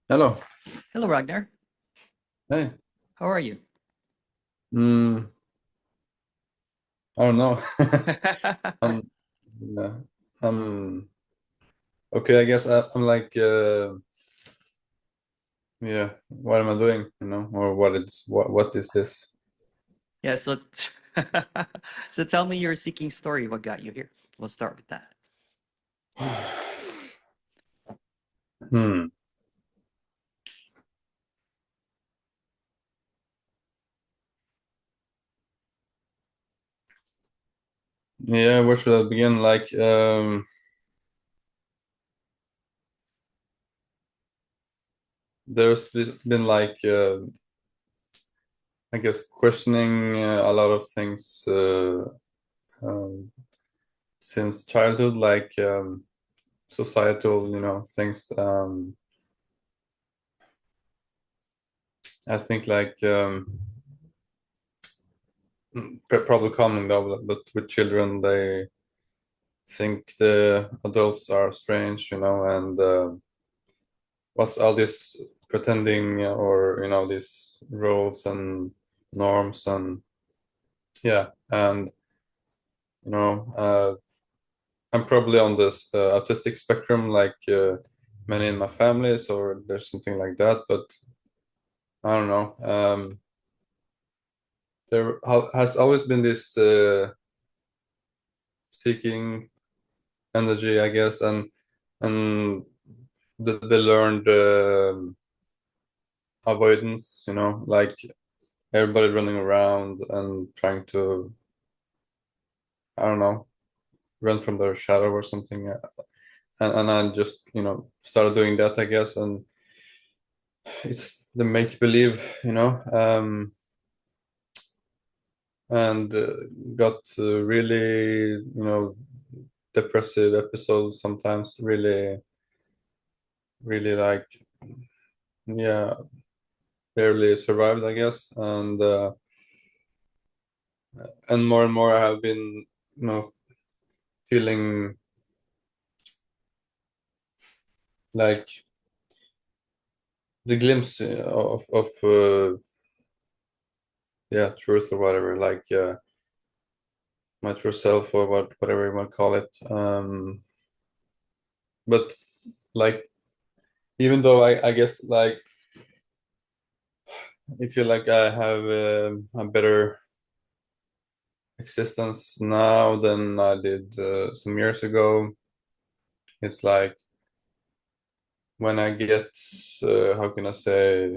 Hello. Hello, Ragnar. Hey. How are you? Mm, I don't know. I'm, yeah, I'm okay. I guess I'm like, yeah. What am I doing? Or what is this? Yeah, so so tell me your seeking story. What got you here? We'll start with that. Hmm. Yeah. Where should I begin? Like, been like, I guess, questioning a lot of things um, since childhood, like societal, things. I think like. Probably common though, but with children, they think the adults are strange, and what's all this pretending or these roles and norms and yeah, and I'm probably on this autistic spectrum, like many in my families, or there's something like that, but I don't know. There has always been this seeking energy, I guess, and the learned avoidance, like everybody running around and trying to, I don't know, run from their shadow or something. And I just, started doing that, I guess. And it's the make believe, and got really, depressive episodes sometimes, really, really like, yeah, barely survived, I guess. And more I have been, feeling like the glimpse of yeah, truth or whatever, like my true self or whatever you want to call it. But like, even though I guess like I feel like I have a better existence now than I did some years ago. It's like when I get how can I say,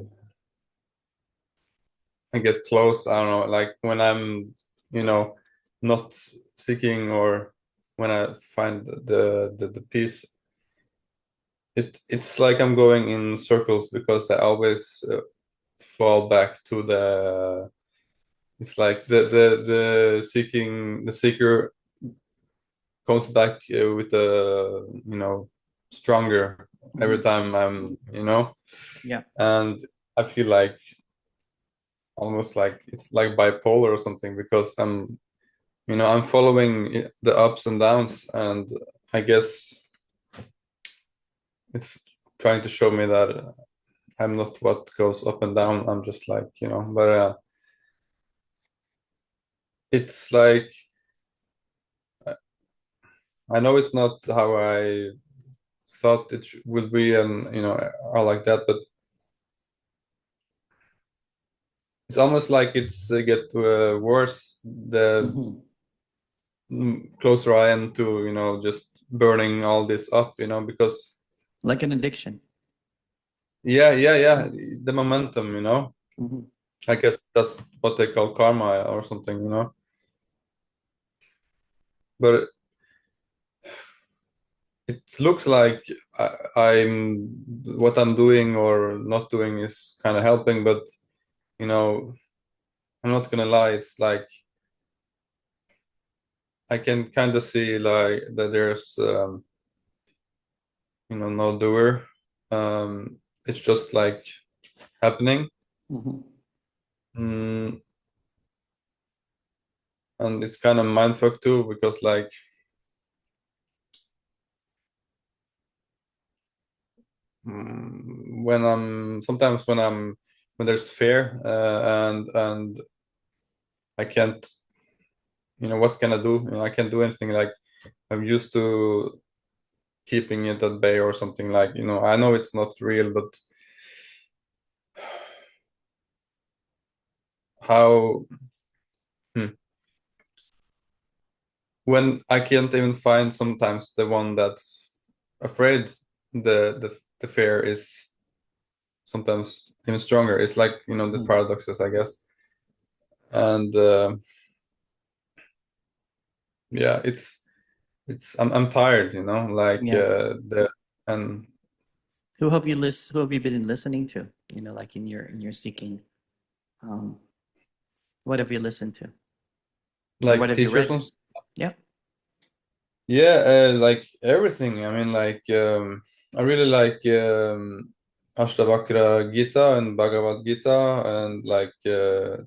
I get close. I don't know, like when I'm, you know, not seeking, or when I find the peace. It's like I'm going in circles because I always fall back to the. It's like the seeker comes back with a, stronger every Mhm. time I'm. Yeah. And I feel like almost like it's like bipolar or something, because I'm following the ups and downs, and I guess it's trying to show me that I'm not what goes up and down. I'm just like, but it's like I know it's not how I thought it would be, and all like that, but it's almost like it's get worse the Mhm. closer I am to, just burning all this up, because Like an addiction. yeah, yeah, yeah, the momentum, Mhm. I guess that's what they call karma or something, but it looks like I'm what I'm doing or not doing is kind of helping, but you know, I'm not gonna lie, it's like I can kind of see like that there's no doer. It's just like happening. Mhm. mm, and it's kind of mindfuck too, because like when I'm sometimes when there's fear, and I can't, what can I do? I can't do anything. Like I'm used to keeping it at bay or something. Like, I know it's not real, but how hmm, when I can't even find sometimes the one that's afraid, the fear is sometimes even stronger. It's like, the Mm. paradoxes, I guess. And yeah, it's I'm tired, like Yeah. the and Who have you been listening to? Like in your seeking. Um, what have you listened to, or what like have you teachers read? and Yeah. yeah, like everything. I mean, like I really like Ashtavakra Gita and Bhagavad Gita and like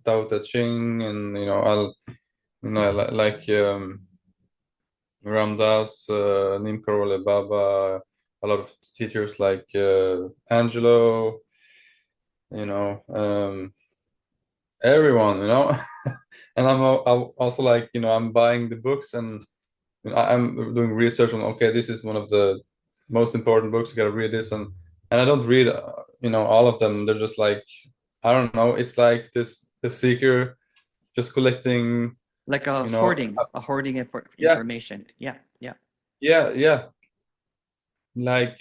Tao Te Ching, and like Ramdas, Neem Karole Baba, a lot of teachers like Angelo, everyone, and I'm also like, I'm buying the books, and I'm doing research on, okay, this is one of the most important books, you gotta read this, and I don't read all of them. They're just like, I don't know, it's like this the seeker just collecting, Like you know a hoarding yeah, information. Yeah. Yeah. yeah, like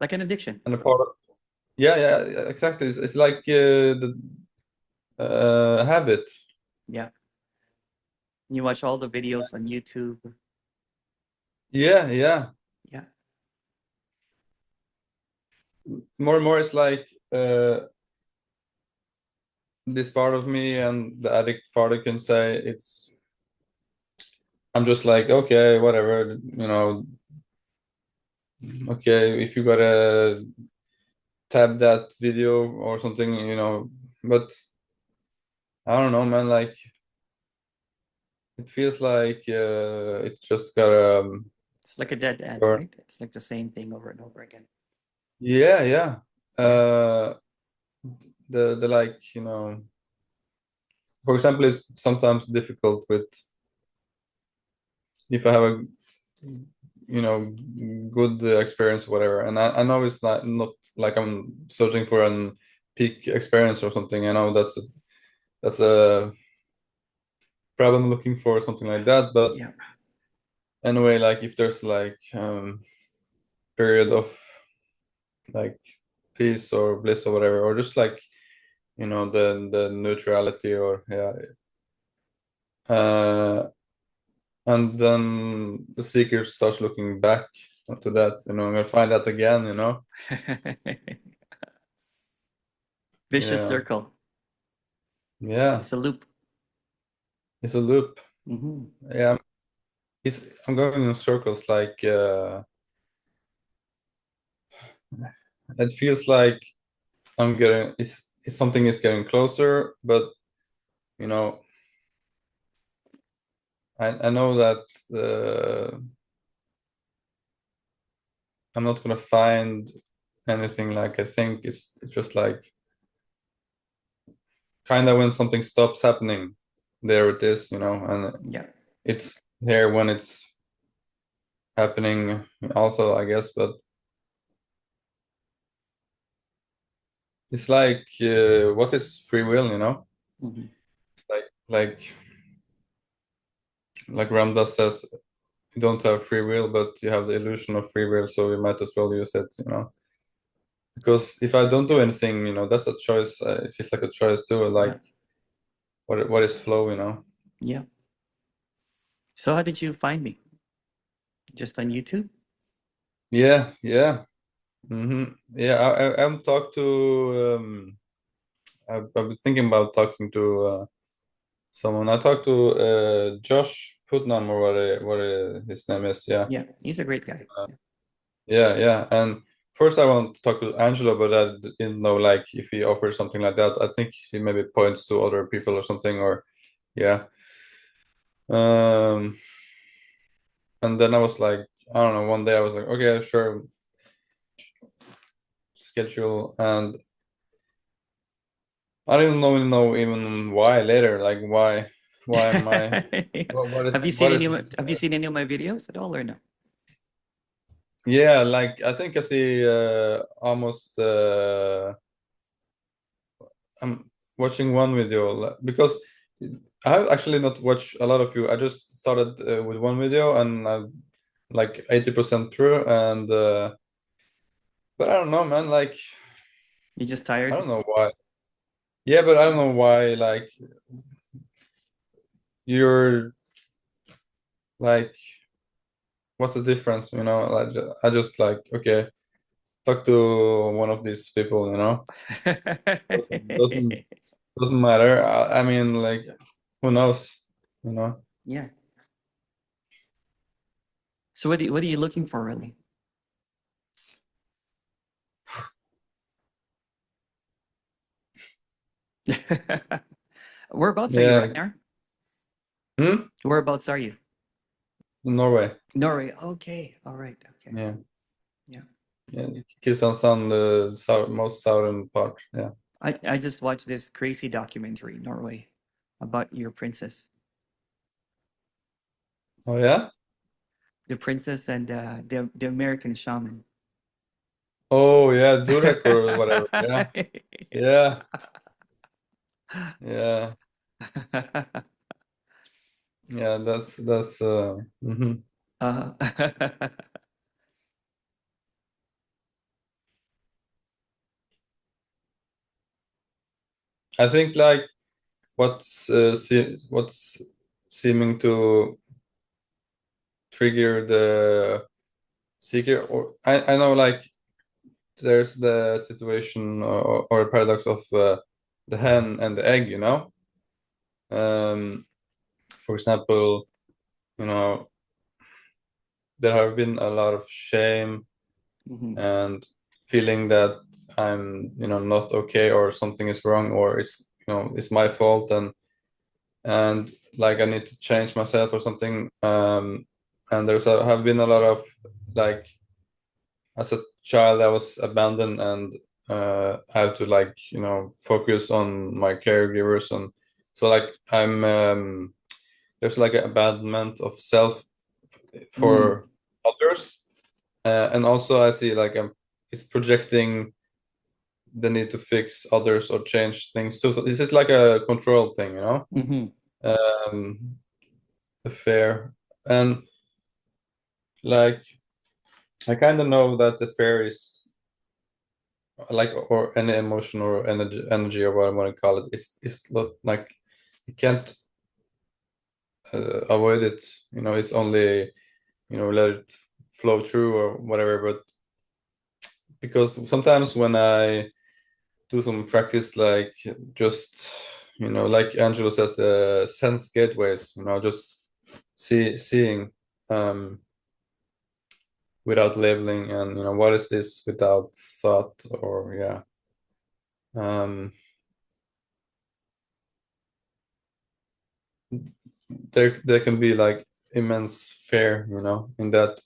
Like an addiction. and a part of, yeah, exactly, it's like the habit. Yeah. You watch all the videos on YouTube. Yeah, Yeah. more and more it's like this part of me and the addict part, I can say, I'm just like, okay, whatever, okay, if you gotta tab that video or something, but I don't know, man, like it feels like it just gotta It's like a dead end, burn. right? It's like the same thing over and over again. Yeah. Yeah. uh the like, for example, it's sometimes difficult with, if I have a, good experience, whatever, and I know it's not like I'm searching for an peak experience or something. I know that's a problem, looking for something like that, but Yeah. anyway, like if there's like period of like peace or bliss or whatever, or just like, the neutrality, or yeah, uh and then the seeker starts looking back to that, I'm gonna find that again, Vicious yeah, circle. yeah, It's a loop. it's a loop. Hmm. Yeah, I'm going in circles, like it feels like it's something is getting closer, but you know I know that uh, I'm not gonna find anything. Like I think it's just like kind of when something stops happening, there it is, and Yeah. it's here when it's happening also, I guess. But it's like what is free will, Hmm. like Ramdas says, you don't have free will, but you have the illusion of free will, so you might as well use it, because if I don't do anything, that's a choice. It feels like a choice too. Like Yeah. what is flow, Yeah. So how did you find me? Just on YouTube? Yeah. Yeah, I haven't talked to I've been thinking about talking to someone. I talked to Josh Putnam, or what his name is. Yeah. Yeah. He's a great guy. Uh, yeah. And first I want to talk to Angelo, but I didn't know like if he offers something like that. I think he maybe points to other people or something, or yeah. Um, and then I was like, I don't know. One day I was like, okay, sure. schedule, and I don't know even why later. Like why am I? Yeah. What is Have you seen what any is? have you seen any of my videos at all or no? Yeah, like I think I see almost. I'm watching one video because I have actually not watched a lot of you. I just started with one video and I'm like 80% through, and but I don't know, man. Like You just I tired? don't know why. Yeah, but I don't know why. Like you're like, what's the difference? Like I just like okay, talk to one of these people. Doesn't matter. I mean, like who knows? You know. Yeah. So what are you looking for really? Whereabouts are you, Yeah. Ragnar? Hmm? Whereabouts are you? Norway. Norway. Okay. All right. Okay. Yeah. Yeah. Yeah, Kristiansand, the most southern part. Yeah. I just watched this crazy documentary, Norway, about your princess. Oh yeah. The princess and the American shaman. Oh yeah, Durek or whatever. Yeah. Yeah. Yeah. Yeah. That's. Mhm. uh, I think like what's seeming to trigger the seeker, or I know like there's the situation or a paradox of the hen and the egg. For example, you know there have been a lot of shame mhm, and feeling that I'm not okay or something is wrong or it's my fault, and like I need to change myself or something. And have been a lot of like as a child I was abandoned, and I have to like focus on my caregivers, and so like I'm there's like an abandonment of self mm, for others. And also I see like it's projecting the need to fix others or change things. So is it like a control thing? mhm, Um, a fear. And like I kind of know that the fear is like, or any emotion or energy or what I want to call it, is not like you can't avoid it. It's only let it flow through or whatever. But because sometimes when I do some practice, like just like Angelo says, the sense gateways, just seeing um without labeling, and what is this without thought, or yeah. Um there can be like immense fear, in that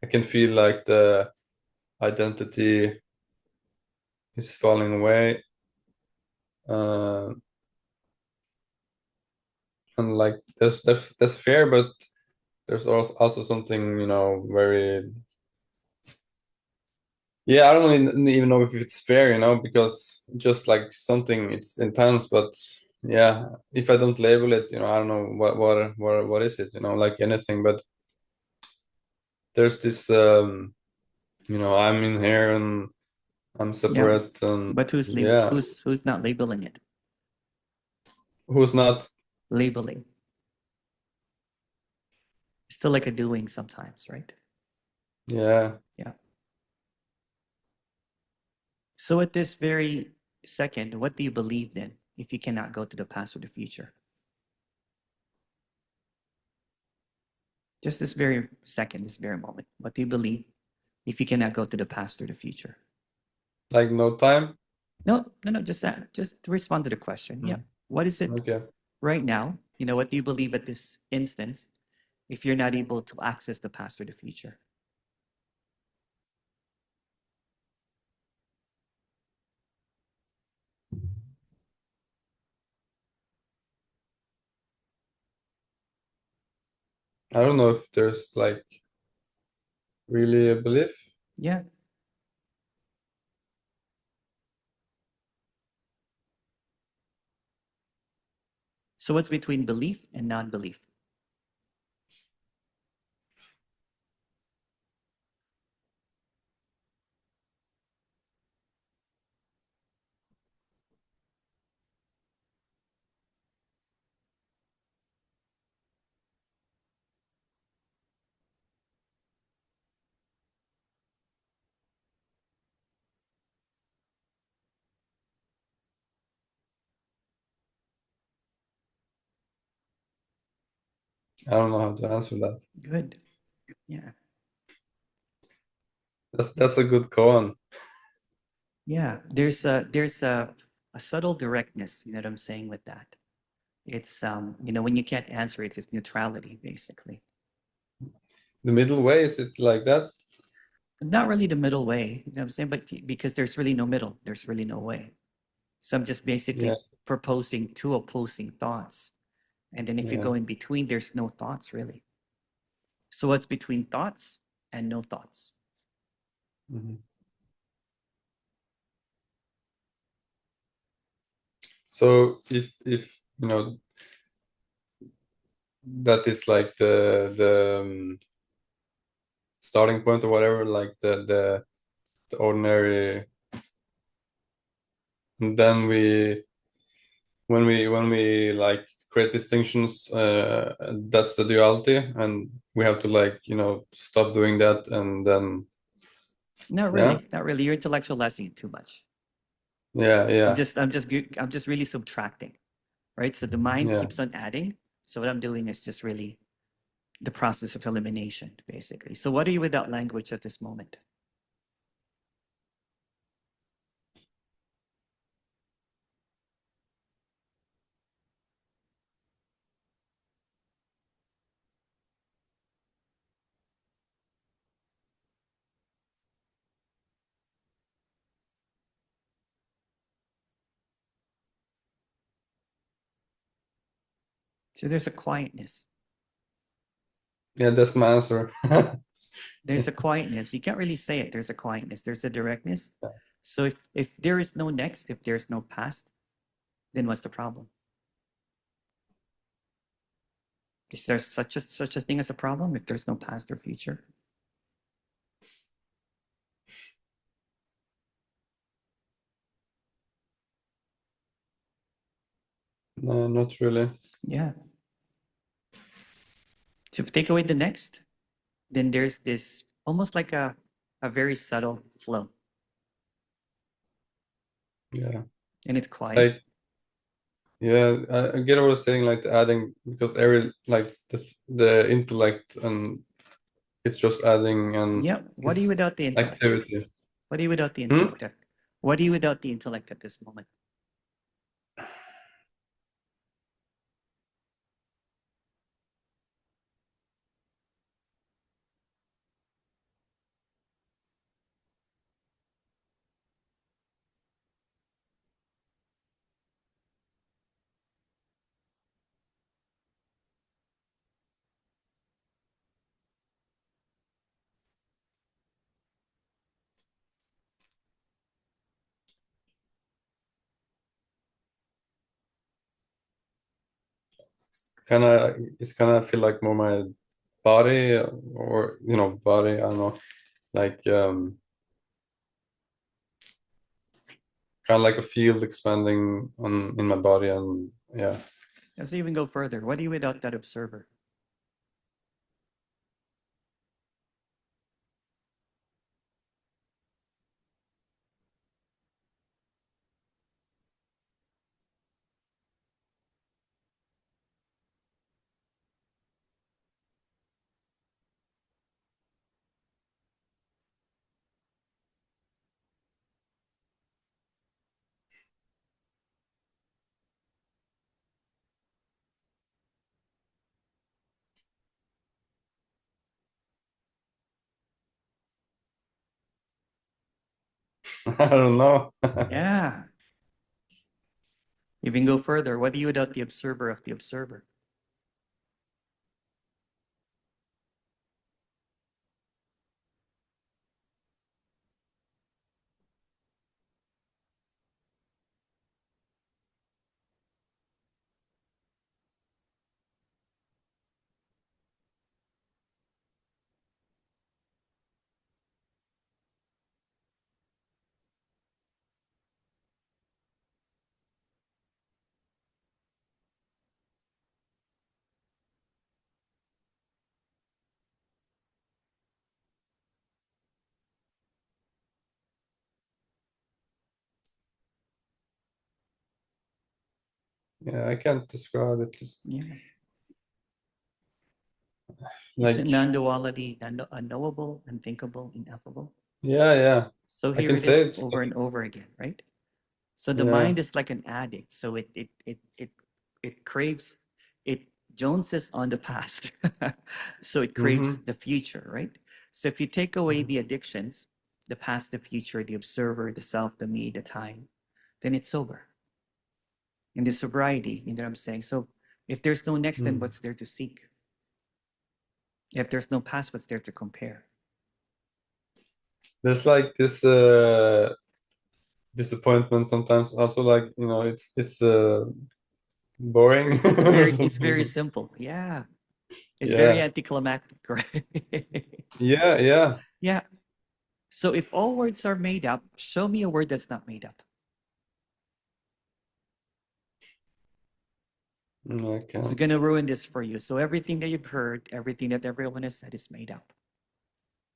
I can feel like the identity is falling away, uh, and like there's fear, but there's also something very. Yeah, I don't even know if it's fair, because just like something, it's intense, but yeah, if I don't label it, I don't know what is it, like anything, but there's this, I'm in here and I'm yeah. separate, and But yeah, who's not labeling it? who's not? Labeling. Still like a doing sometimes, right? Yeah, Yeah. So at this very second, what do you believe then if you cannot go to the past or the future? Just this very second, this very moment. What do you believe if you cannot go to the past or the future? like no time. No, no, no, just that. Just to respond to the question. Yeah. Mm, What is it okay. right now? What do you believe at this instance if you're not able to access the past or the future? I don't know if there's like really a belief. Yeah. So what's between belief and non-belief? I don't know how to answer that. Good. Yeah. That's a good koan. Yeah. There's a subtle directness, you know what I'm saying with that? It's when you can't answer it, it's neutrality, basically. The middle way, is it like that? Not really the middle way, you know what I'm saying? But because there's really no middle, there's really no way. So I'm just Yeah, basically proposing two opposing thoughts. And then if you yeah. go in between, there's no thoughts really. So what's between thoughts and no thoughts? Mhm. So if that is like the starting point or whatever, like the ordinary, and then when we like create distinctions, that's the duality, and we have to like stop doing that, and then Not yeah, really, not really. You're intellectualizing it too much. yeah, I'm yeah, just, I'm just, I'm just really subtracting, right? So the mind yeah. keeps on adding. So what I'm doing is just really the process of elimination, basically. So what are you without language at this moment? So there's a quietness. Yeah, that's my answer. There's a quietness. You can't really say it. There's a quietness. There's a directness. So if there is no next, if there's no past, then what's the problem? Is there such a thing as a problem if there's no past or future? No, not really. Yeah. So if you take away the next, then there's this almost like a very subtle flow, Yeah, and it's quiet. like yeah, I get what you're saying, like the adding, because every like the intellect, and it's just adding, and Yeah. What are you it's without the intellect? activity. What are you without the Hmm? intellect? What are you without the intellect at this moment? It's kind of feel like more my body, or body, I don't know, like kind of like a field expanding on in my body, and yeah. Let's even go further. What are you without that observer? I don't know. Yeah. Even go further. What are you without the observer of the observer? Yeah, I can't describe it. Just Yeah. Isn't like, non-duality unknowable, unthinkable, ineffable? yeah, So I here can it say is it's over and over again, right? So the yeah. mind is like an addict. So it craves, it joneses on the past. So it craves Mm-hmm. the future, right? So if you take away the addictions, the past, the future, the observer, the self, the me, the time, then it's sober. And the sobriety, you know what I'm saying? So if there's no next, then Mm. what's there to seek? If there's no past, what's there to compare? There's like this disappointment sometimes. Also, like, it's boring or It's very something. simple. Yeah. It's very Yeah, anticlimactic, right? yeah. Yeah. So if all words are made up, show me a word that's not made up. I This is can't. going to ruin this for you. So everything that you've heard, everything that everyone has said is made up.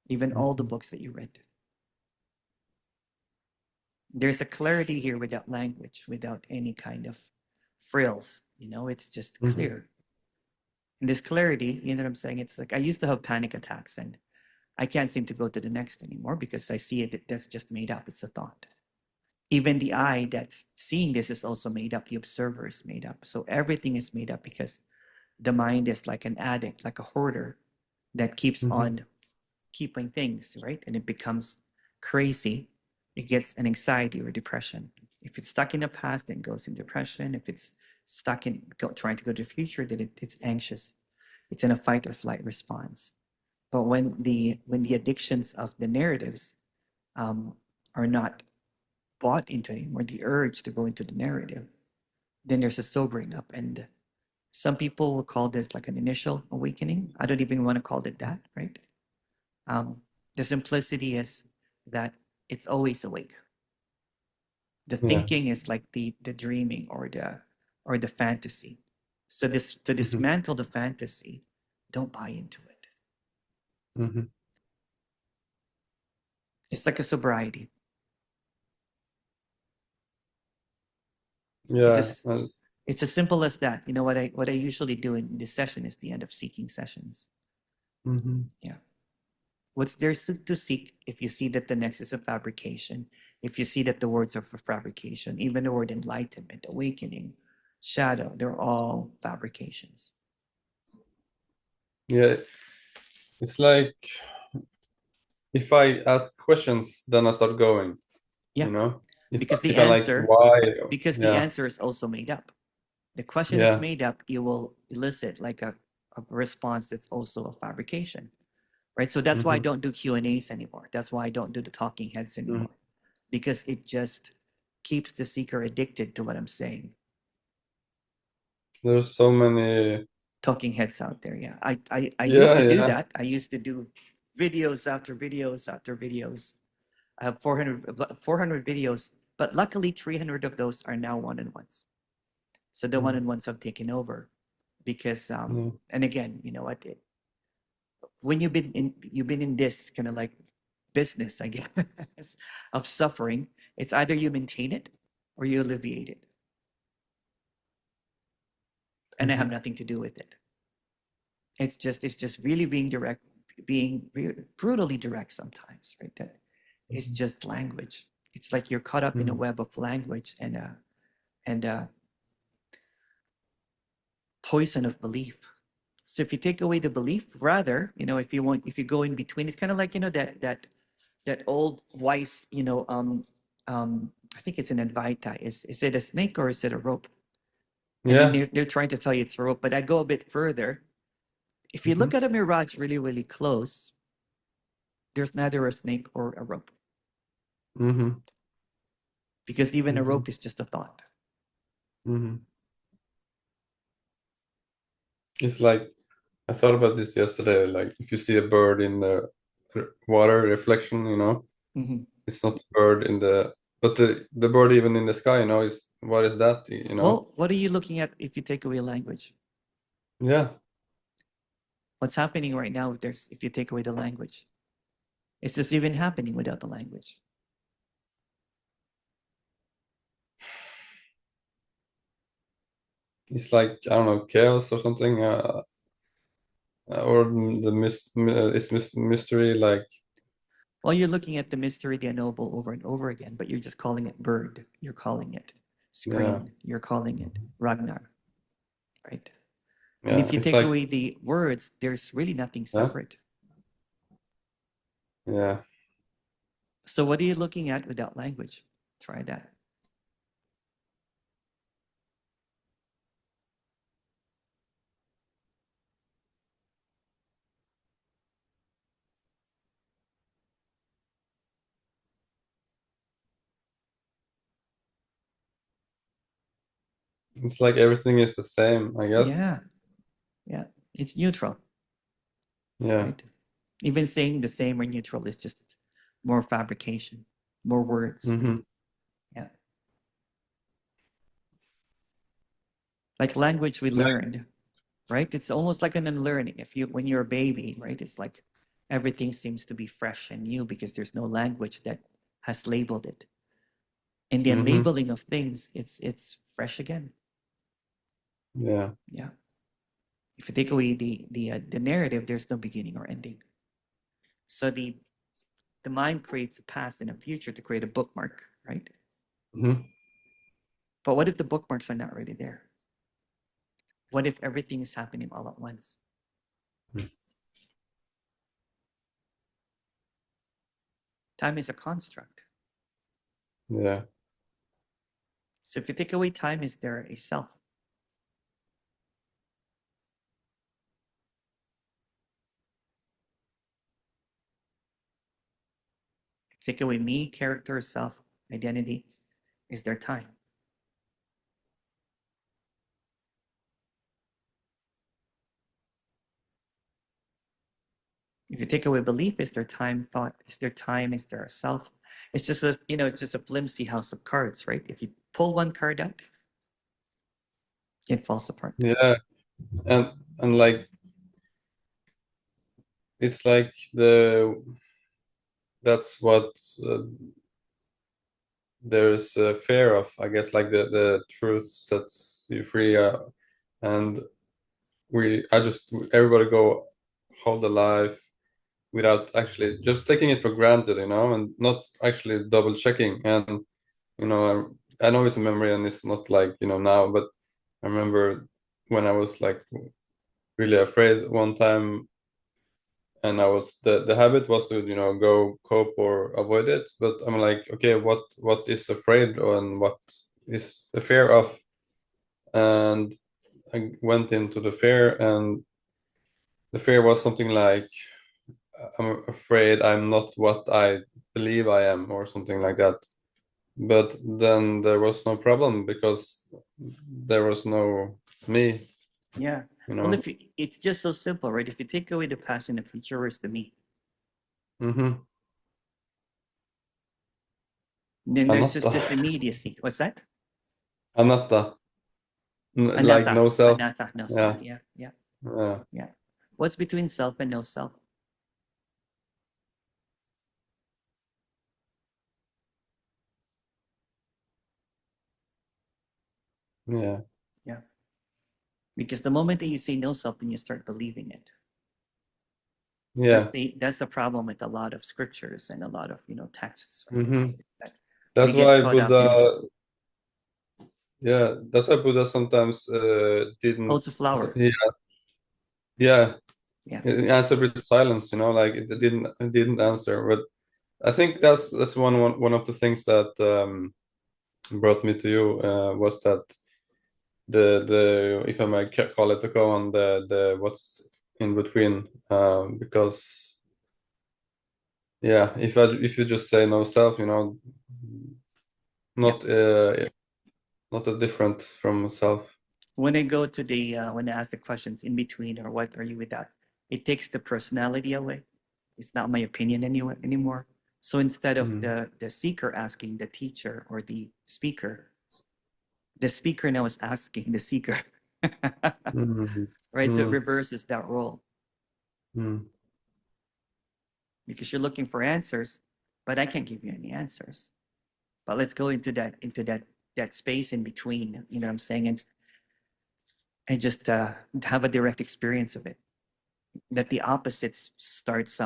Even all the Mhm. books that you read. There's a clarity here without language, without any kind of frills. You know, it's just Mhm. clear. And this clarity, you know what I'm saying? It's like I used to have panic attacks and I can't seem to go to the next anymore because I see it that's just made up. It's a thought. Even the I that's seeing this is also made up. The observer is made up. So everything is made up because the mind is like an addict, like a hoarder that keeps Mhm. on keeping things, right? And it becomes crazy. It gets an anxiety or depression. If it's stuck in the past, then it goes in depression. If it's stuck in trying to go to the future, then it's anxious. It's in a fight or flight response. But when the addictions of the narratives are not bought into anymore, the urge to go into the narrative, then there's a sobering up. And some people will call this like an initial awakening. I don't even want to call it that, right? Um, the simplicity is that it's always awake. The Yeah. thinking is like the dreaming or the fantasy. So this to Mhm. dismantle the fantasy, don't buy into it. Mhm. It's like a sobriety. It's Yeah. as it's as simple as that. You know what I usually do in this session is the end of seeking sessions. Mhm. Yeah. What's there to seek if you see that the next is a fabrication, if you see that the words are for fabrication, even the word enlightenment, awakening, shadow, they're all fabrications. Yeah. It's like if I ask questions, then I start going. Yeah, You know, if because the if I like answer, why, because the yeah, answer is also made up. The question is yeah. made up, you will elicit like a response that's also a fabrication, right? So that's why I Mhm. don't do Q&As anymore. That's why I don't do the talking heads Mhm. anymore, because it just keeps the seeker addicted to what I'm saying. There's so many. Talking heads out there. Yeah. I used Yeah, to do yeah. that. I used to do videos after videos after videos. I have 400 videos, but luckily 300 of those are now one-on-ones. So the Mm. one-on-ones have taken over because, Yeah. and again, you know what, when you've been in this kind of like business, I guess, of suffering, it's either you maintain it or you alleviate it. And I have Mhm. nothing to do with it. It's just really being direct, being brutally direct sometimes, right? That it's Mhm. just language. It's like you're caught up in a Mhm. web of language and poison of belief. So if you take away the belief, rather, if you go in between, it's kind of like that old wise, I think it's an advaita. Is it a snake or is it a rope? And then Yeah. they're trying to tell you it's a rope, but I go a bit further. If you look Mhm. at a mirage really, really close, there's neither a snake or a rope Mhm. because even a Mhm. rope is just a thought. Mhm. It's like I thought about this yesterday. Like if you see a bird in the water reflection, Mhm. it's not a bird in the, but the bird even in the sky, is what is that? Well, what are you looking at if you take away language? Yeah. What's happening right now if you take away the language? Is this even happening without the language? it's like, I don't know, chaos or something, or the mystery, like, Well, you're looking at the mystery, the unknowable over and over again, but you're just calling it bird. You're calling it yeah, screen. You're calling it Ragnar, right? And yeah, if you it's take like, away the words, there's really nothing yeah, separate. yeah, So what are you looking at without language? Try that. it's like everything is the same, I guess. Yeah, yeah. It's neutral, Yeah. right? Even saying the same or neutral is just more fabrication, more words. Mm-hmm. Yeah. Like language we Yeah. learned, right? It's almost like an unlearning. If you when you're a baby, right? It's like everything seems to be fresh and new because there's no language that has labeled it. And the Mm-hmm. unlabeling of things, it's fresh again. Yeah. Yeah. If you take away the narrative, there's no beginning or ending. So the mind creates a past and a future to create a bookmark, right? Mm-hmm. But what if the bookmarks are not really there? What if everything is happening all at once? Time is a construct. Yeah. So if you take away time, is there a self? Take away me, character, self, identity. Is there time? If you take away belief, is there time, thought? Is there time? Is there a self? It's just a, it's just a flimsy house of cards, right? If you pull one card out, it falls apart. Yeah. And like, it's like the that's what uh, there's a fear of, I guess, like the truth sets you free, and I just everybody go hold the life without actually just taking it for granted, and not actually double checking. And I know it's a memory and it's not like now, but I remember when I was like really afraid one time, and I was the habit was to go cope or avoid it. But I'm like, okay, what is afraid and what is the fear of? And I went into the fear, and the fear was something like, I'm afraid I'm not what I believe I am, or something like that. But then there was no problem because there was no me, Yeah. you Well, know. if you, it's just so simple, right? If you take away the past and the future, where's the me? Mm-hmm. Then there's Anatta, just this immediacy. What's that? anatta, like Anatta. no self. Anatta, no self. Yeah, Yeah, yeah, yeah, yeah. What's between self and no self? yeah, Yeah. Because the moment that you say no self, then you start believing it. yeah. That's the problem with a lot of scriptures and a lot of texts, right? Mm-hmm. Is that we That's get why caught up in Buddha, yeah, that's why Buddha sometimes didn't. holds a flower. Yeah, yeah. Yeah. It answered with silence, like it didn't answer. But I think that's one of the things that brought me to you, was that the if I might call it, to go on the what's in between, because yeah, if you just say no self, Yeah. not not a different from self. When I go to the when I ask the questions in between or what are you without, it takes the personality away. It's not my opinion anymore. So instead of Mm. the seeker asking the teacher or the speaker now is asking the seeker. Mm. Right? So it Mm. reverses that role Mm. because you're looking for answers, but I can't give you any answers. But let's go into that space in between. You know what I'm saying? And and just have a direct experience of it. That the opposites starts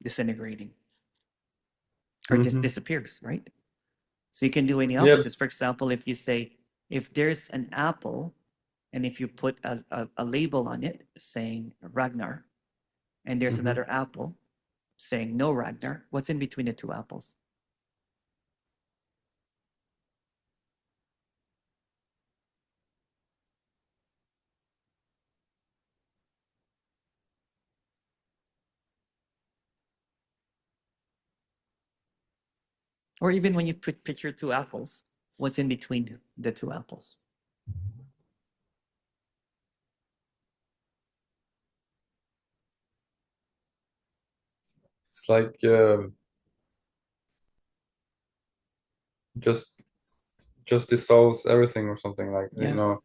disintegrating or Mm-hmm. disappears, right? So you can do any Yeah. opposites. For example, if you say, if there's an apple, and if you put a label on it saying Ragnar, and there's Mm-hmm. another apple saying no Ragnar, what's in between the two apples? Or even when you picture two apples, what's in between the two apples? It's like just just dissolves everything or something like, you Yeah. know.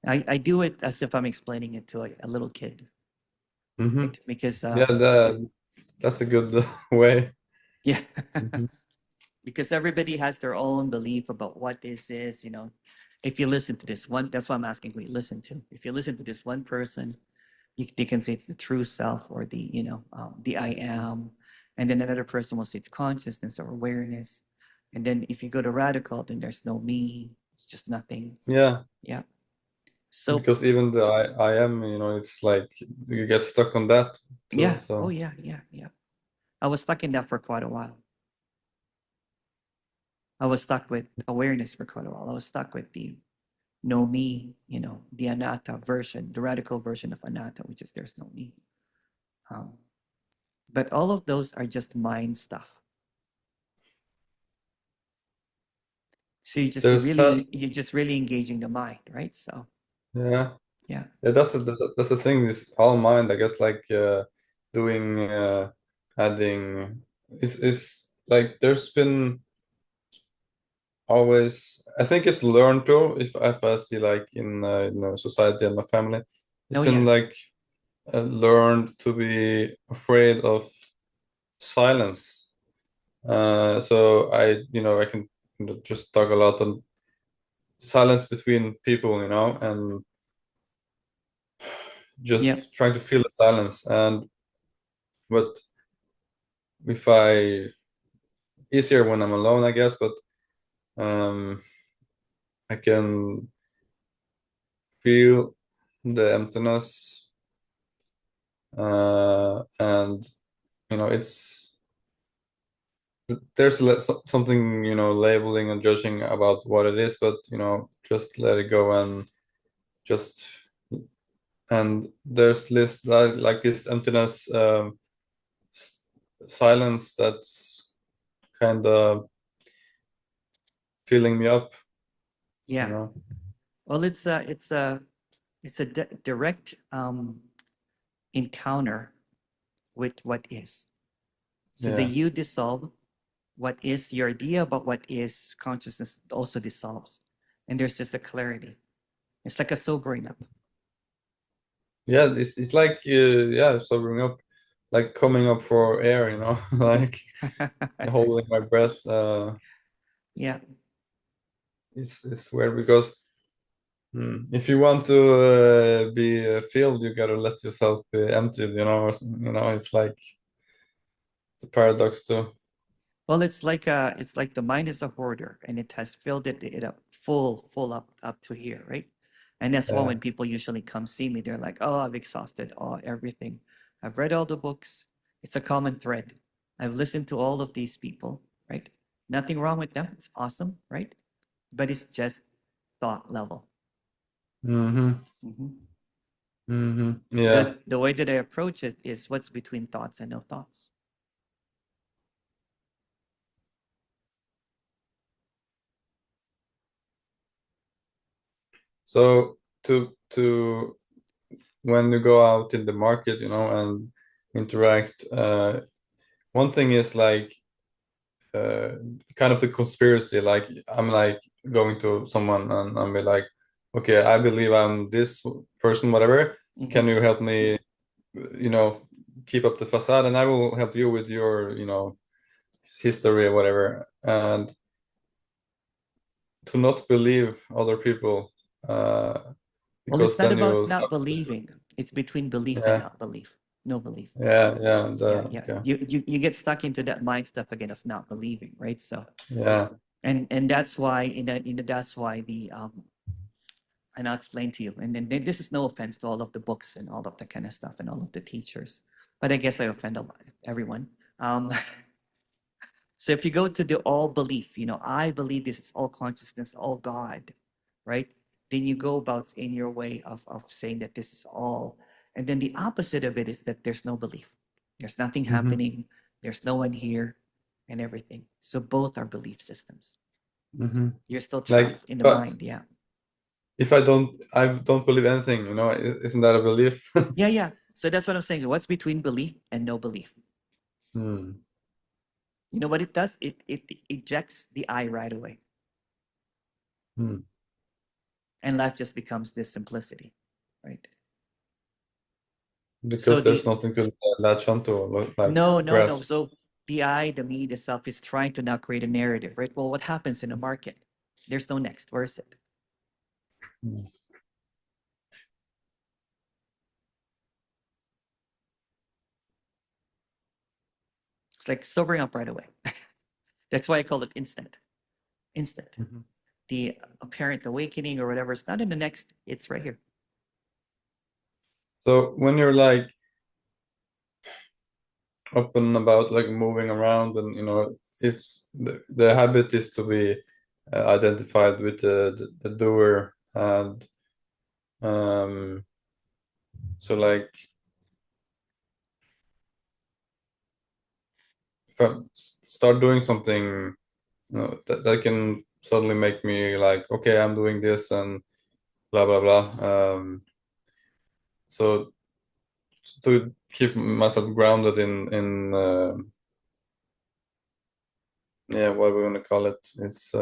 I do it as if I'm explaining it to a little kid, Mm-hmm. right? Because Yeah, that's a good way. yeah, Mm-hmm. because everybody has their own belief about what this is. If you listen to this one, that's why I'm asking who you listen to. If you listen to this one person, they can say it's the true self or the I am, and then another person will say it's consciousness or awareness, and then if you go to radical, then there's no me. It's just nothing. Yeah, Yeah. So because even the I am, you know, it's like you get stuck on that too. yeah. Oh So yeah, yeah, yeah. I was stuck in that for quite a while. I was stuck with awareness for quite a while. I was stuck with the no me, the anatta version, the radical version of anatta, which is there's no me. Um, but all of those are just mind stuff. So there's you're just really engaging the mind, right? So yeah. yeah, Yeah, that's the thing. This all mind, I guess, like doing adding. It's like there's been always. I think it's learned too. If I see like in society and my family, it's oh been yeah, like learned to be afraid of silence. So I can just talk a lot on silence between people, and yeah, just trying to feel the silence. And but if I easier when I'm alone, I guess, but um, I can feel the emptiness, and it's there's something labeling and judging about what it is, but just let it go and just and there's this like this emptiness, s- silence that's kind of filling me up, you yeah. know. Well, it's a direct encounter with what is. So the Yeah. you dissolve what is, your idea about what is consciousness also dissolves, and there's just a clarity. It's like a sobering up. Yeah, it's like yeah, sobering up, like coming up for air, like holding my breath. Yeah. It's weird because if you want to be filled, you gotta let yourself be emptied, it's like it's a paradox too. Well, it's like the mind is a hoarder, and it has filled it up full up to here, right? And that's why Yeah. when people usually come see me, they're like, "Oh, I've exhausted all everything. I've read all the books. It's a common thread. I've listened to all of these people, right? Nothing wrong with them. It's awesome, right? But it's just thought level. Mm-hmm. Mhm. Mm-hmm. Yeah. The way that I approach it is what's between thoughts and no thoughts. So to when you go out in the market, and interact, one thing is like uh, kind of the conspiracy. Like I'm like going to someone and be like, okay, I believe I'm this person, whatever. Can Mhm. you help me, you know, keep up the facade, and I will help you with your, history or whatever. And to not believe other people, uh, Well, it's because not then about you not start. believing. It's between belief and Yeah, not belief. No belief. yeah. Yeah, The yeah. okay. You get stuck into that mind stuff again of not believing, right? So Yeah. and that's why that's why the and I'll explain to you. And then this is no offense to all of the books and all of the kind of stuff and all of the teachers, but I guess I offend a lot, everyone. Um, so if you go to the all belief, I believe this is all consciousness, all God, right? Then you go about in your way of saying that this is all. And then the opposite of it is that there's no belief. There's nothing Mm-hmm. happening. There's no one here and everything. So both are belief systems. Mm-hmm. You're still Like, trapped in the but mind. Yeah. if I don't believe anything, isn't that a belief? Yeah, yeah. So that's what I'm saying. What's between belief and no belief? Hmm. You know what it does? It ejects the I right away. Hmm. And life just becomes this simplicity, right? So Because there's the nothing to latch onto, like no, no, no. grasp. So the I, the me, the self is trying to now create a narrative, right? Well, what happens in the market? There's no next. Where is it? Hmm. It's like sobering up right away. That's why I call it instant. Instant. Mhm. The apparent awakening or whatever, it's not in the next, it's right here. So when you're like up and about, like moving around, and it's the habit is to be identified with the doer, and um, so like if I start doing something, that can suddenly make me like, okay, I'm doing this and blah blah blah. So to keep myself grounded in yeah, what we want to call it, it's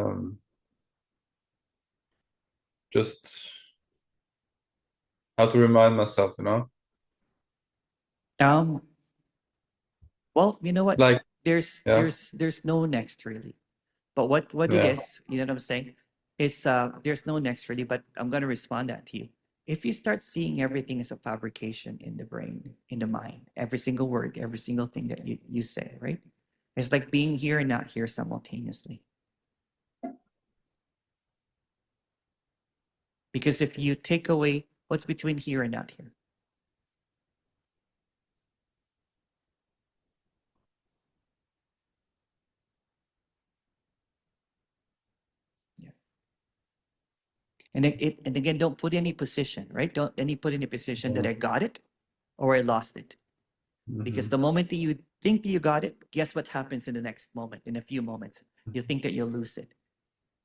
just how to remind myself. Um, well, you know what? Like, There's yeah, there's there's no next really. But what it yeah. is, you know what I'm saying, is there's no next really, but I'm gonna respond that to you. If you start seeing everything as a fabrication in the brain, in the mind, every single word, every single thing that you say, right? It's like being here and not here simultaneously. Because if you take away what's between here and not here, yeah. And again, don't put any position, right? Don't any put any position that I got it or I lost it. Because Hmm. the moment that you think that you got it, guess what happens in the next moment, in a few moments? You think that you'll lose it.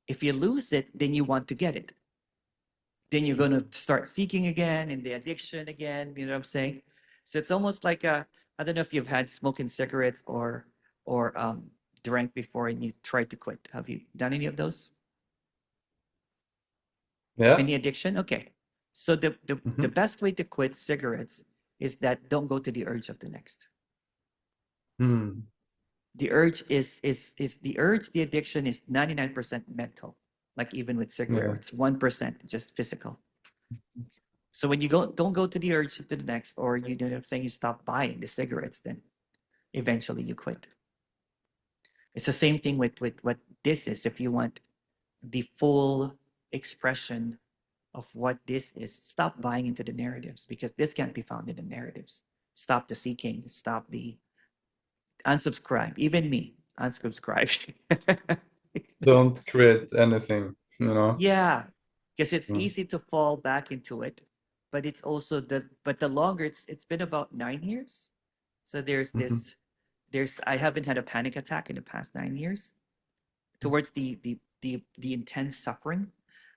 If you lose it, then you want to get it. Then you're going to start seeking again and the addiction again. You know what I'm saying? So it's almost like I don't know if you've had smoking cigarettes or drank before and you tried to quit. Have you done any of those? Yeah. Any addiction? Okay. So the Hmm. best way to quit cigarettes is that don't go to the urge of the next. Hmm. The urge is the urge, the addiction is 99% mental, like even with Yeah. cigarettes, 1% just physical. So when you don't go to the urge to the next, or you know what I'm saying, you stop buying the cigarettes, then eventually you quit. It's the same thing with what this is. If you want the full expression of what this is, stop buying into the narratives, because this can't be found in the narratives. Stop the seeking, stop the unsubscribe. Even me, unsubscribe. Don't create anything. Yeah, because it's Mm. easy to fall back into it, but it's also the longer it's been about 9 years. So there's Mhm. this there's I haven't had a panic attack in the past 9 years. Towards the intense suffering,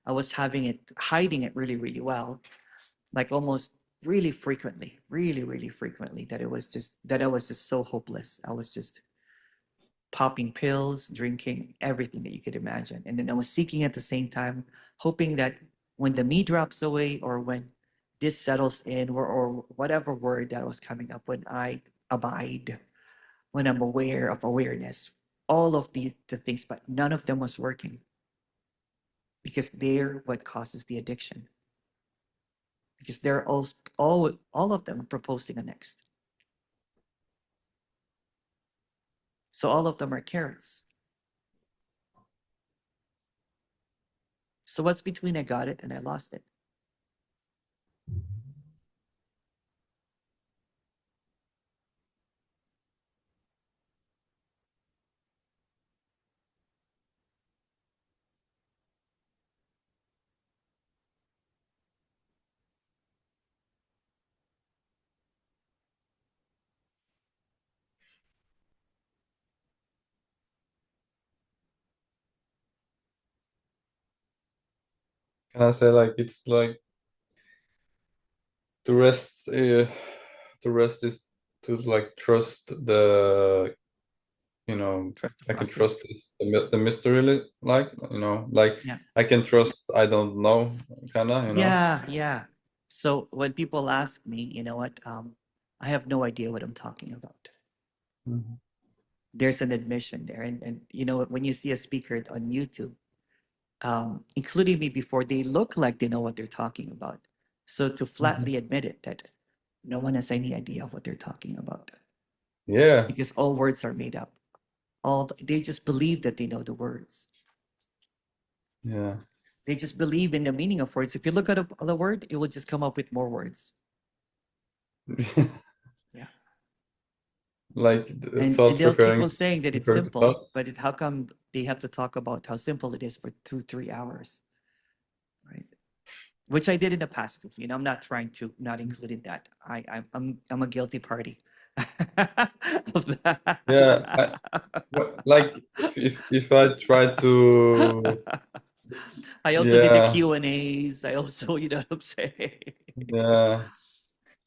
I was having it hiding it really, really well, like almost really frequently, really, really frequently, that I was just so hopeless. I was just popping pills, drinking, everything that you could imagine. And then I was seeking at the same time, hoping that when the me drops away or when this settles in, or whatever word that was coming up, when I abide, when I'm aware of awareness, all of the things, but none of them was working because they're what causes the addiction. because they're all of them proposing a next. So all of them are carrots. So what's between I got it and I lost it? Can I say like it's like the rest? The rest is to like trust the, Trust the I can process. trust this the mystery, like, like Yeah. I can trust I don't know, kind of. Yeah, yeah. So when people ask me, you know what, I have no idea what I'm talking about. Mhm. There's an admission there, and you know when you see a speaker on YouTube, including me before, they look like they know what they're talking about. So to Mhm. flatly admit it that no one has any idea of what they're talking about Yeah, because all words are made up. They just believe that they know the words. yeah. They just believe in the meaning of words. If you look at the word, it will just come up with more words. Yeah. Like And thought they'll keep referring on saying that it's referring to thought. simple, but how come they have to talk about how simple it is for 2 3 hours, right? Which I did in the past too. You know, I'm not trying to not include in that. I'm a guilty party of Yeah, that. like if I try to, I also did the yeah, Q&As. I also, you know what I'm saying? yeah.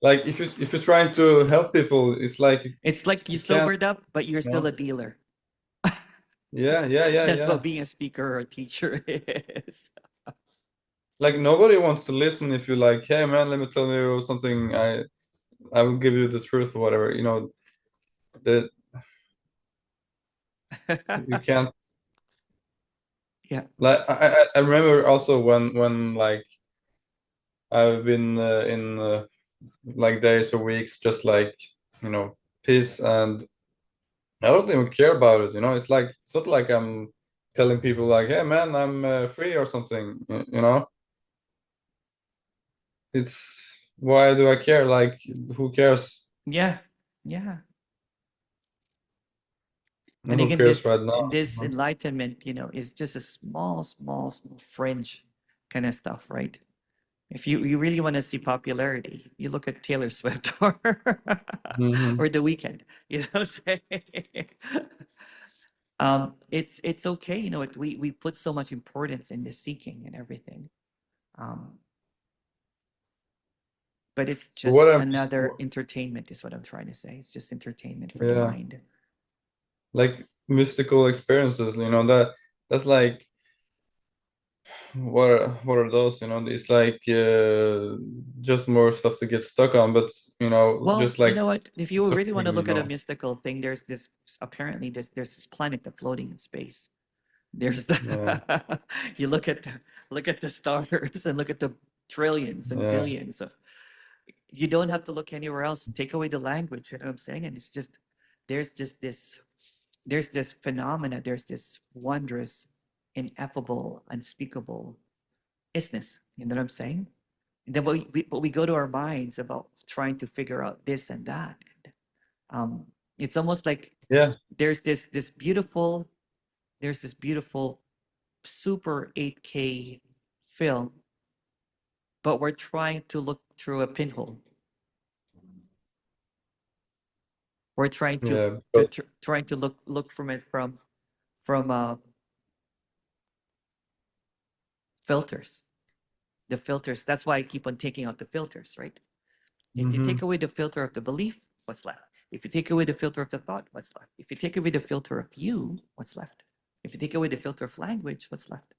Like if you're trying to help people, it's like It's like you you can't, sobered up, but you're you still know. a dealer. Yeah, yeah, yeah, That's yeah. what being a speaker or a teacher is. Like nobody wants to listen if you're like, hey man, let me tell you something. I will give you the truth or whatever. That you can't. Yeah. Like I remember also when like I've been in like days or weeks just like, peace, and I don't even care about it. It's like it's not like I'm telling people like, hey man, I'm free or something. It's why do I care? Like who cares? Yeah. Yeah. And Who again, cares right this now? enlightenment, you know, is just a small fringe kind of stuff, right? If you really want to see popularity, you look at Taylor Swift Hmm. or The Weeknd. You know what I'm saying? It's okay, you know, we put so much importance in the seeking and everything. Um, but it's just What I'm another entertainment, is what I'm trying to say. It's just entertainment for the yeah, mind. like mystical experiences, that's like what are those? It's like just more stuff to get stuck on, but Well, just you like know what? If you really want to suffering, look at a mystical thing, there's this apparently there's this planet that's floating in space. There's the yeah, you look at the stars and look at the trillions and yeah, billions of, you don't have to look anywhere else. Take away the language, you know what I'm saying? And it's just there's just this there's this phenomena, there's this wondrous, ineffable, unspeakable isness. You know what I'm saying? And then but we go to our minds about trying to figure out this and that. And, it's almost like yeah, there's this beautiful super 8K film, but we're trying to look through a pinhole. We're trying yeah, to but trying to look from it from filters. The filters. That's why I keep on taking out the filters, right? If you take hmm away the filter of the belief, what's left? If you take away the filter of the thought, what's left? If you take away the filter of you, what's left? If you take away the filter of language, what's left?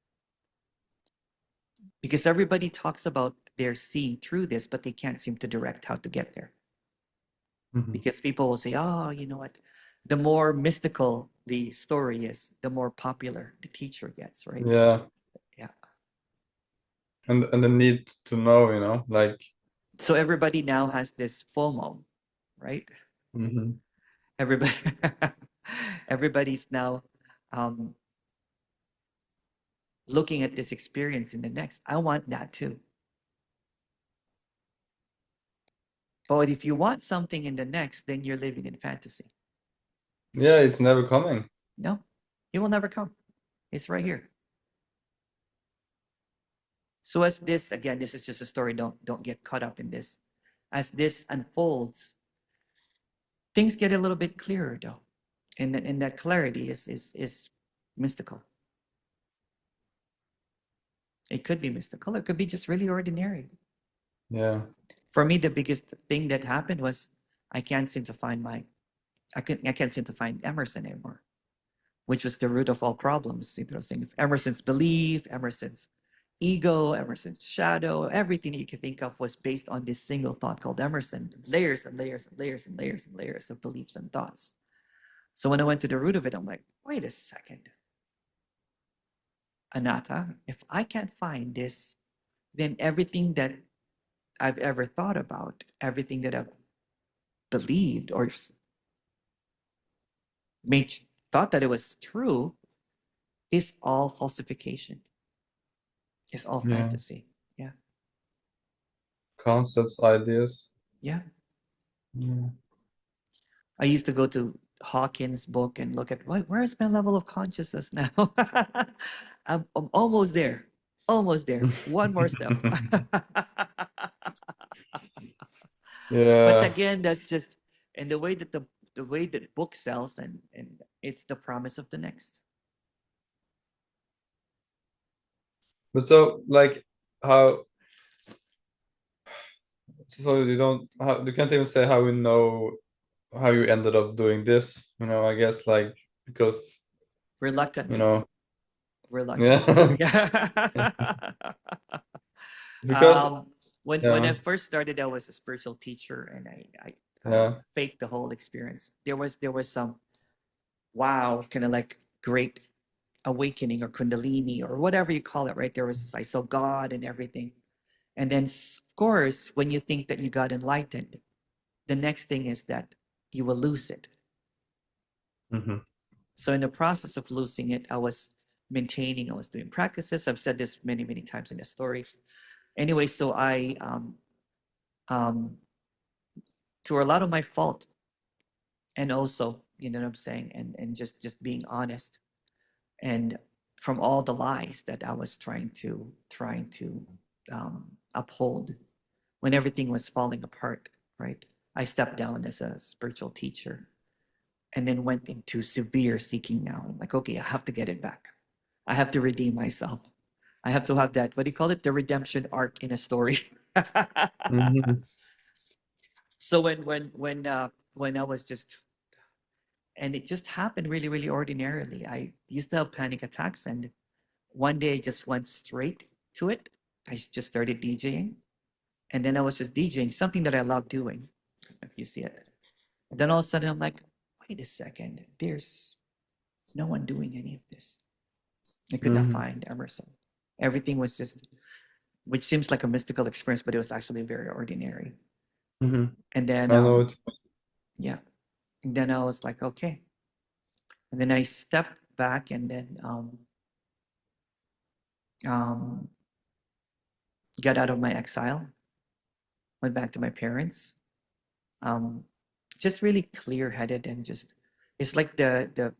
Because everybody talks about they're seeing through this, but they can't seem to direct how to get there. hmm Because people will say, oh, you know what? The more mystical the story is, the more popular the teacher gets, right? yeah, Yeah. and the need to know, like. So everybody now has this FOMO, right? Mm-hmm. Everybody, everybody's now um, looking at this experience in the next. I want that too. But if you want something in the next, then you're living in fantasy. Yeah, it's never coming. No, it will never come. It's right here. So as this, again, this is just a story. Don't get caught up in this. As this unfolds, things get a little bit clearer though. And that clarity is mystical. It could be mystical. It could be just really ordinary. Yeah. For me, the biggest thing that happened was I can't seem to find I can't seem to find Emerson anymore, which was the root of all problems. You know, saying Emerson's belief, Emerson's ego, Emerson's shadow, everything that you could think of was based on this single thought called Emerson, layers and layers and layers and layers and layers of beliefs and thoughts. So when I went to the root of it, I'm like, wait a second, Anatta, if I can't find this, then everything that I've ever thought about, everything that I've believed or made thought that it was true is all falsification. It's all Yeah. fantasy. Yeah. Concepts, ideas. Yeah. Yeah. I used to go to Hawkins' book and look at where's my level of consciousness now? I'm almost there. Almost there. One more step. But Yeah. again, that's just and the way that the way that book sells and it's the promise of the next. But so like how so you don't how you can't even say how we know how you ended up doing this, I guess like because you Reluctantly. know Reluctantly. yeah Yeah. because um, when I yeah first started, I was a spiritual teacher, and I yeah faked the whole experience. There was some wow, kind of like great awakening or kundalini or whatever you call it, right? There was I saw God and everything, and then of course, when you think that you got enlightened, the next thing is that you will lose it. mm-hmm. So in the process of losing it, I was maintaining. I was doing practices. I've said this many times in the story. Anyway, so I um, to a lot of my fault, and also you know what I'm saying, and just being honest, and from all the lies that I was trying to uphold when everything was falling apart, right? I stepped down as a spiritual teacher and then went into severe seeking now. I'm like, okay, I have to get it back. I have to redeem myself. I have to have that, what do you call it? The redemption arc in a story. Mm-hmm. So when I was just and it just happened really ordinarily. I used to have panic attacks, and one day I just went straight to it. I just started DJing, and then I was just DJing, something that I love doing. If you see it, and then all of a sudden I'm like, wait a second, there's no one doing any of this. I could not Mm-hmm. find Emerson. Everything was just, which seems like a mystical experience, but it was actually very ordinary. Mm-hmm. And then, I know it. yeah, and then I was like, okay. And then I stepped back and then um, got out of my exile, went back to my parents. Um, just really clear-headed and just it's like the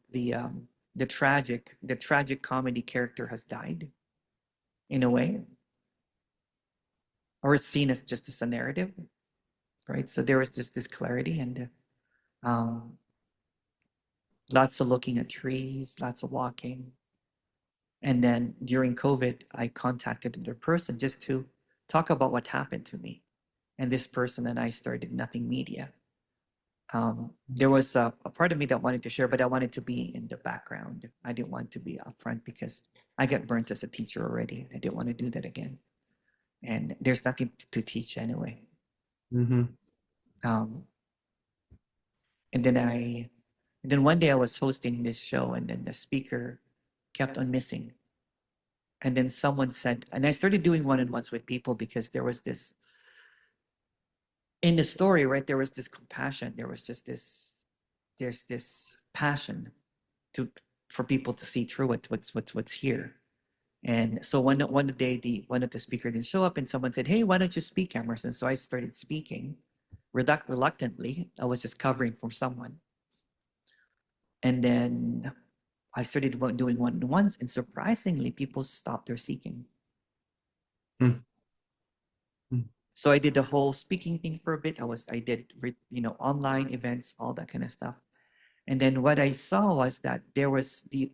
tragic comedy character has died in a way, or it's seen as just as a narrative, right? So there was just this clarity and um, lots of looking at trees, lots of walking. And then during COVID, I contacted another person just to talk about what happened to me. And this person and I started Nothing Media. There was a part of me that wanted to share, but I wanted to be in the background. I didn't want to be upfront because I got burnt as a teacher already, and I didn't want to do that again. And there's nothing to teach anyway. Mm-hmm. Um, and then one day I was hosting this show, and then the speaker kept on missing. And then someone said, and I started doing one-on-ones with people because there was this in the story, right, there was this compassion. There was just there's this passion to for people to see through what's here. And so one day one of the speaker didn't show up, and someone said, "Hey, why don't you speak, Emerson?" So I started speaking, reluctantly. I was just covering for someone, and then I started doing one-on-ones, and surprisingly, people stopped their seeking. Mm. Mm. So I did the whole speaking thing for a bit. I did online events, all that kind of stuff. And then what I saw was that there was the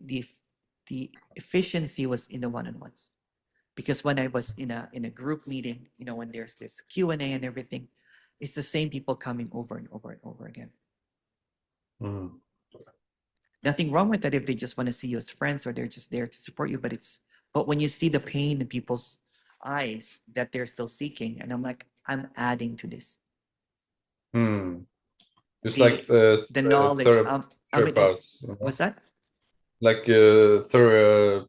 efficiency was in the one-on-ones. Because when I was in a group meeting, when there's this Q&A and everything, it's the same people coming over and over and over again. Mm. Nothing wrong with that if they just want to see you as friends or they're just there to support you. But when you see the pain in people's eyes that they're still seeking, and I'm like, I'm adding to this. Mm. Just like The knowledge. I mean, therapists, what's that? like therapeutical,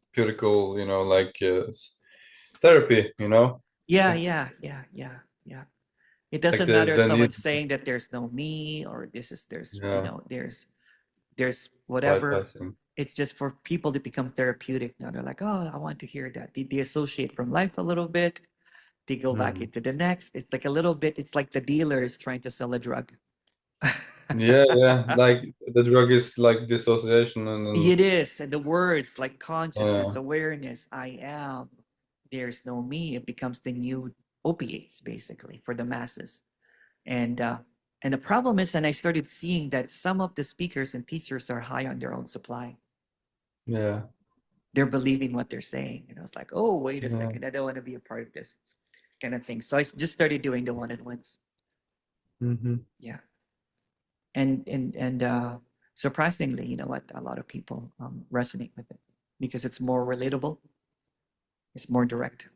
like therapy, Yeah, It's yeah, yeah, yeah, yeah. It like doesn't matter if the need, someone's saying that there's no me or there's yeah, there's whatever. bypassing. It's just for people to become therapeutic. Now they're like, oh, I want to hear that. They associate from life a little bit. They go back Mm. into the next. It's like a little bit. It's like the dealer is trying to sell a drug. Yeah, yeah, like the drug is like dissociation and It is. And the words like consciousness, yeah, awareness, I am, there's no me. It becomes the new opiates, basically, for the masses. And uh, and the problem is, and I started seeing that some of the speakers and teachers are high on their own supply. yeah, They're believing what they're saying. And I was like, oh, wait a yeah. second. I don't want to be a part of this kind of thing. So I just started doing the one-on-ones. Hmm. Yeah. And surprisingly, you know what? A lot of people resonate with it because it's more relatable. It's more direct.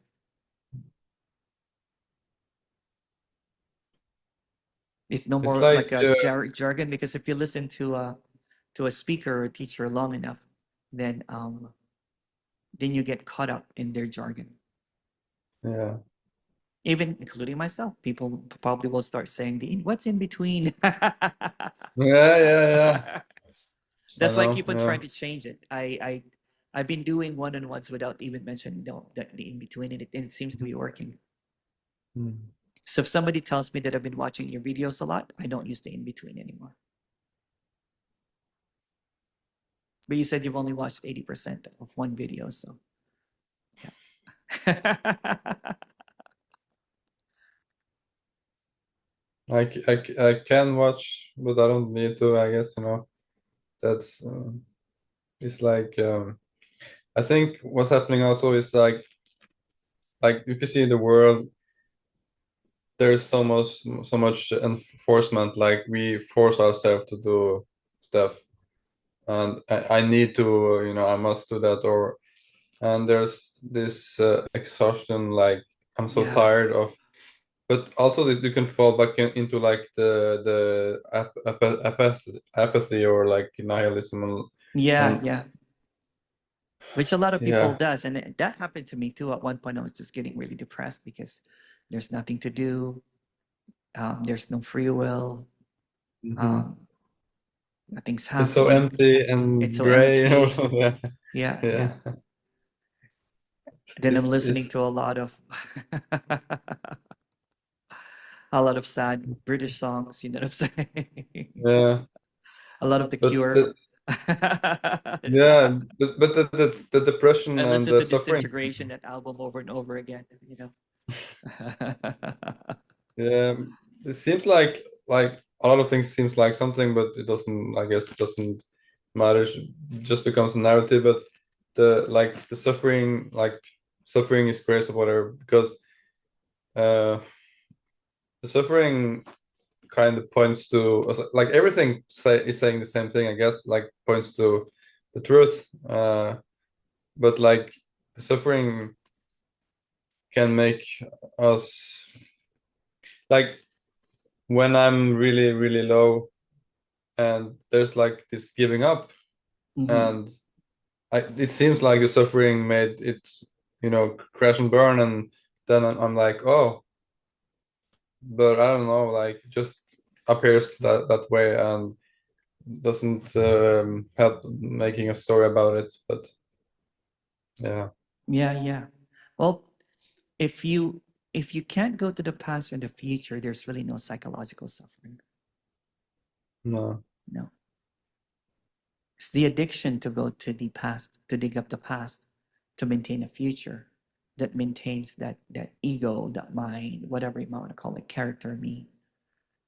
It's no It's more like like a jargon, because if you listen to a speaker or a teacher long enough, then then you get caught up in their jargon. yeah, Even including myself, people probably will start saying the what's in between. yeah, yeah, yeah. I That's why I know, keep on yeah. trying to change it. I've been doing one-on-ones without even mentioning the in between, and it seems to be working. Mm. So if somebody tells me that I've been watching your videos a lot, I don't use the in between anymore. But you said you've only watched 80% of one video, so yeah. I can watch, but I don't need to. I guess that's it's like I think what's happening also is like if you see the world, there's so much enforcement. Like we force ourselves to do stuff, and I need to, I must do that, or and there's this exhaustion. Like I'm so Yeah. tired of. But also that you can fall back into like apathy or like nihilism Yeah, and yeah. Which a lot of people yeah. does, and that happened to me too. At one point, I was just getting really depressed because there's nothing to do. There's no free will. Hmm. Um, Nothing's It's so happening. empty It's and so gray. empty. Yeah, Yeah, yeah. yeah. Then I'm listening It's to a lot of a lot of sad British songs. You know what I'm saying? yeah, A lot of The but Cure. yeah, but the depression I and listen the to suffering. Disintegration, that album, over and over again. Yeah, it seems like a lot of things seems like something, but it doesn't. I guess it doesn't matter. It just becomes a narrative. But the suffering, suffering is grace or whatever, because uh, the suffering kind of points to like everything is saying the same thing. I guess like points to the truth. But like the suffering can make us like when I'm really really low and there's like this giving up Mhm. and it seems like the suffering made it crash and burn and then I'm like, oh, but I don't know, like just appears that way and doesn't help making a story about it. But yeah, Yeah, yeah. Well, if you if you can't go to the past or the future, there's really no psychological suffering. no, No. It's the addiction to go to the past, to dig up the past, to maintain a future that maintains that ego, that mind, whatever you might want to call it, character me,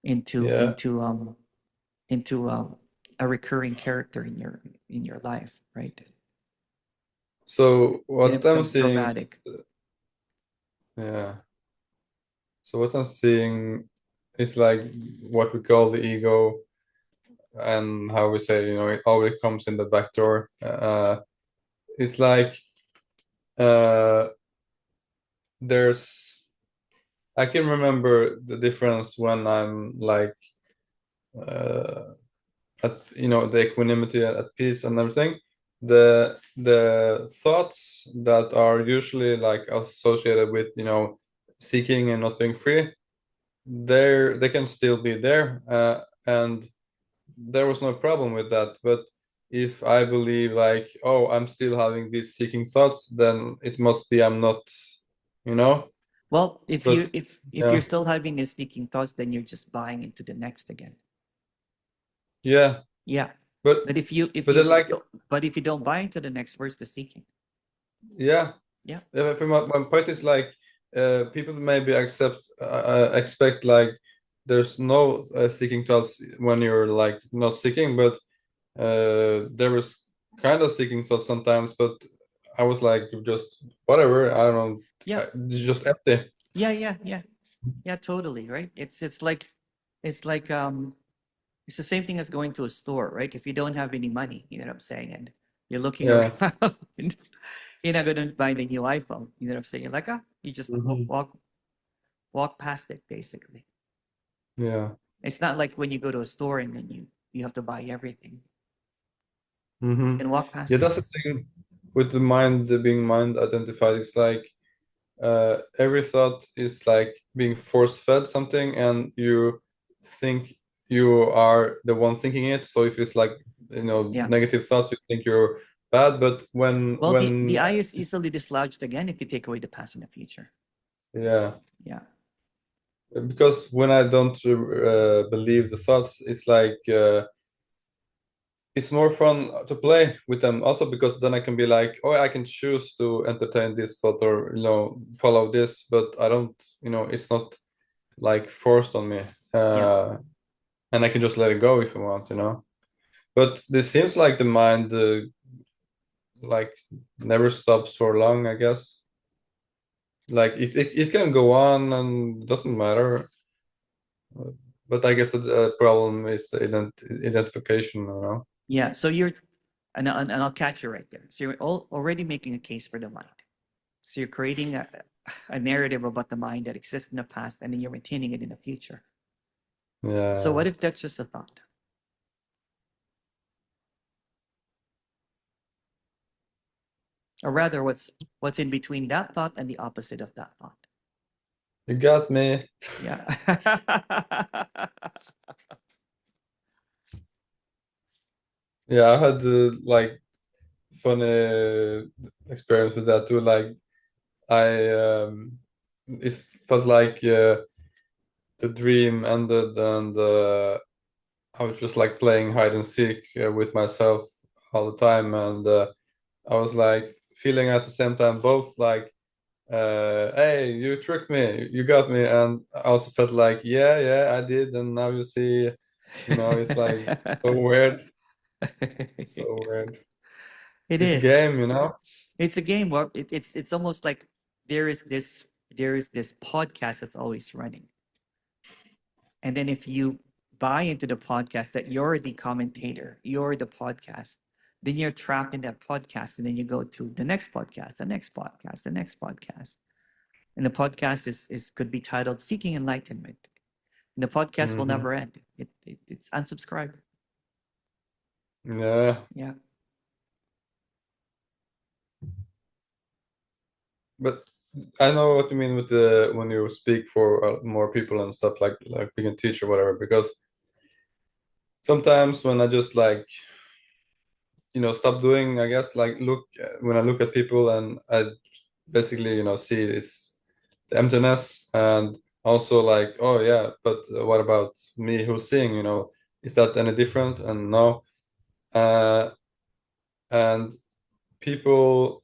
into yeah. into um into a recurring character in your life, right? So Then it what I'm becomes seeing traumatic. is, yeah. So what I'm seeing is like what we call the ego, and how we say, it always comes in the back door. It's like uh, there's I can remember the difference when I'm like uh, at the equanimity at peace and everything. The thoughts that are usually like associated with seeking and not being free, they can still be there, and there was no problem with that. But if I believe like, oh, I'm still having these seeking thoughts, then it must be I'm not, you know. Well, if But you if you're yeah, still having these sneaking thoughts, then you're just buying into the next again. yeah, Yeah. but But if but then you like, don't, but if you don't buy into the next, where's the seeking? yeah. Yeah. My point is like, people maybe expect like there's no seeking thoughts when you're like not seeking, but there was kind of seeking thoughts sometimes. But I was like, just whatever, I don't know, Yeah. it's just empty. Yeah. Yeah. Yeah. Yeah. Totally. Right. It's like it's the same thing as going to a store, right? If you don't have any money, you know what I'm saying, and you're looking Yeah. around, you're not gonna buy the new iPhone. You know what I'm saying? You're like, you just Hmm. walk past it, basically. Yeah. It's not like when you go to a store and then you have to buy everything. You Hmm. can walk Yeah, past it. that's the thing with the mind, the being mind identified. It's like every thought is like being force fed something, and you think you are the one thinking it. So if it's like Yeah. negative thoughts, you think you're bad. But when Well, the eye is easily dislodged again if you take away the past and the future. yeah, Yeah. because when I don't believe the thoughts, it's like it's more fun to play with them also, because then I can be like, oh, I can choose to entertain this thought or follow this, but I don't, it's not like forced on me. Yeah. And I can just let it go if I want. But this seems like the mind like never stops for long, I guess. Like it can go on and it doesn't matter. But I guess the problem is the identification. Yeah. So you're, and I'll catch you right there. So you're already making a case for the mind. So you're creating a narrative about the mind that exists in the past, and then you're maintaining it in the future. So Yeah. what if that's just a thought? Or rather, what's in between that thought and the opposite of that thought? You got me. Yeah. Yeah, I had like funny experience with that too. Like I it felt like the dream ended, and I was just like playing hide and seek with myself all the time, and I was like feeling at the same time both like, hey, you tricked me, you got me, and I also felt like, yeah, yeah, I did, and now you see, it's like so weird, so weird. It It's a is. game. It's a game where it's almost like there is this podcast that's always running. And then if you buy into the podcast that you're the commentator, you're the podcast, then you're trapped in that podcast. And then you go to the next podcast, the next podcast, the next podcast. And the podcast is could be titled Seeking Enlightenment. And the podcast will Hmm. never end. It's unsubscribed. Yeah, Yeah. but I know what you mean with the when you speak for more people and stuff like being a teacher or whatever. Because sometimes when I just like stop doing, I guess, like look when I look at people and I basically see it's the emptiness, and also like, oh yeah, but what about me who's seeing? Is that any different? And no, uh, and people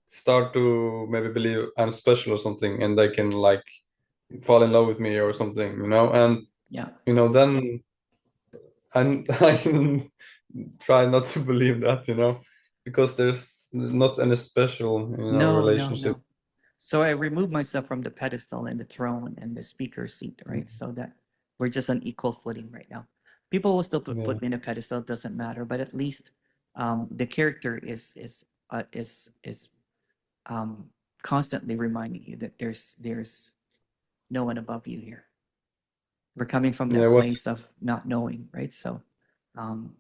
start to maybe believe I'm special or something, and they can like fall in love with me or something, and Yeah. then I can try not to believe that, because there's not any special, No, no, relationship. no. So I remove myself from the pedestal and the throne and the speaker seat, right? So that we're just on equal footing right now. People will still Yeah, put me in a pedestal, it doesn't matter, but at least the character is constantly reminding you that there's no one above you here. We're coming from yeah, that what? place of not knowing, right? So um,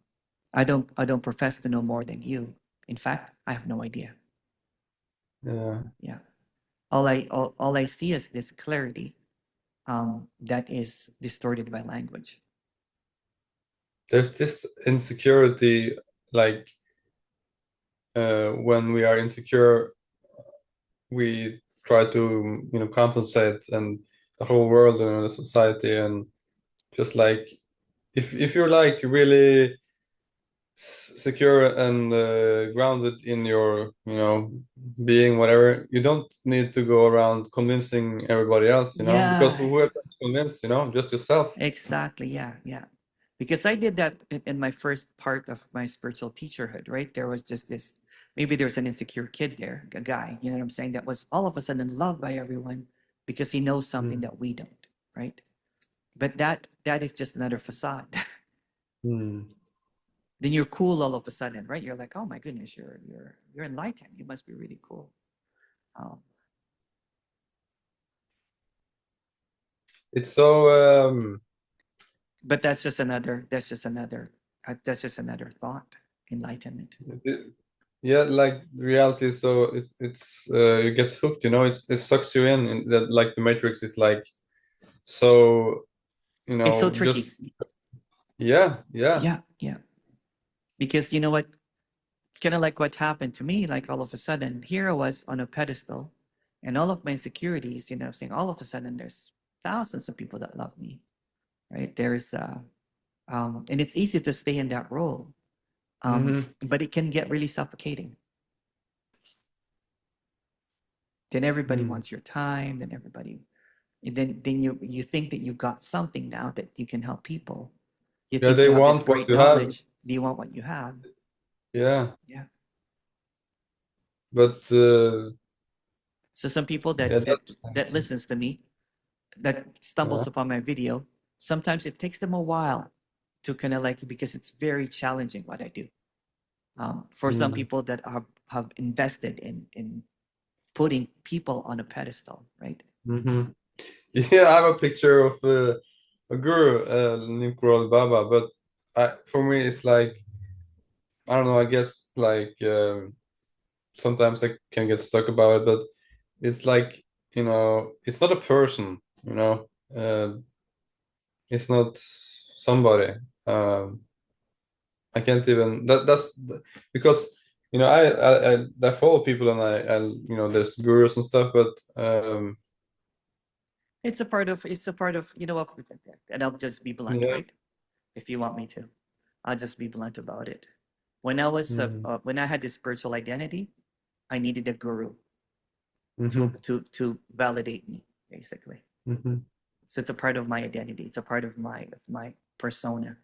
I don't profess to know more than you. In fact, I have no idea. Yeah, Yeah. All I see is this clarity that is distorted by language. there's this insecurity, like when we are insecure, we try to compensate, and the whole world and the society, and just like if you're like really secure and grounded in your being, whatever, you don't need to go around convincing everybody else, because Yeah, who are to convince, just yourself. exactly. Yeah, yeah. Because I did that in my first part of my spiritual teacherhood, right? There was just this, maybe there's an insecure kid there, a guy, you know what I'm saying, that was all of a sudden loved by everyone because he knows something Mm. that we don't, right? But that is just another facade. Mm. Then you're cool all of a sudden, right? You're like, oh my goodness, you're enlightened. You must be really cool. Um, It's so but that's just another thought, enlightenment. yeah, like reality, so it's you get hooked, it sucks you in that, like the Matrix is like, so It's so tricky. just yeah, yeah. Yeah, yeah. Because you know what? Kind of like what happened to me, like all of a sudden, here I was on a pedestal and all of my insecurities, I'm saying all of a sudden there's thousands of people that love me, right? And it's easy to stay in that role. Hmm. But it can get really suffocating. Then everybody Mm. wants your time, then you think that you got something now that you can help people. You Yeah, think they you have this want what great you have. knowledge. Do you want what you have? Yeah, Yeah. but So some people yeah, that listens to me, that yeah. stumbles upon my video, sometimes it takes them a while to kind of like, because it's very challenging what I do. For some Mm. people that have invested in putting people on a pedestal, right? Hmm. Yeah, I have a picture of a guru, named Baba, but for me, it's like, I don't know. I guess like sometimes I can get stuck about it, but it's like, it's not a person. It's not somebody. Um, I can't even. Because I follow people, and there's gurus and stuff, but It's a part of what, and I'll just be blunt, yeah. right? If you want me to, I'll just be blunt about it. When I had this spiritual identity, I needed a guru to Mm-hmm. to validate me, basically. Mm-hmm. So it's a part of my identity. It's a part of my persona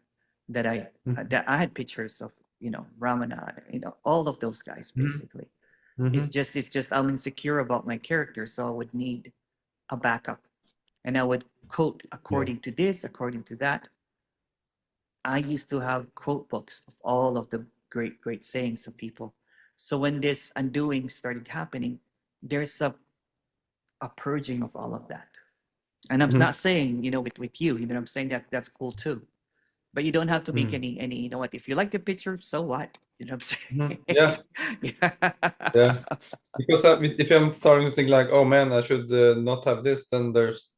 that I Mm-hmm. that I had pictures of, Ramana, all of those guys basically. It's Mm-hmm. just it's just I'm insecure about my character, so I would need a backup, and I would quote Yeah. according to this, according to that. I used to have quote books of all of the great great sayings of people. So when this undoing started happening, there's a purging of all of that. And I'm Mm-hmm. not saying, with you, I'm saying that that's cool too. But you don't have to make Mm. any, you know what, if you like the picture, so what? You know what I'm Mhm. saying? Yeah, yeah. Because if I'm starting to think like, oh man, I should not have this, then there's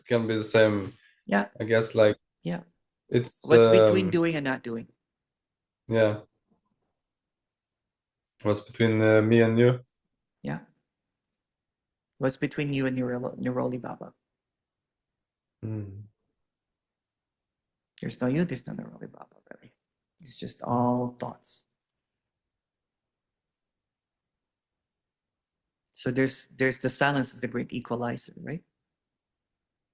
can be the same. Yeah, I guess like yeah. it's What's between doing and not doing? yeah. What's between me and you? Yeah. What's between you and Niroli Baba? Mm. There's no you, there's no Niroli Baba, really. It's just all thoughts. So there's the silence is the great equalizer, right?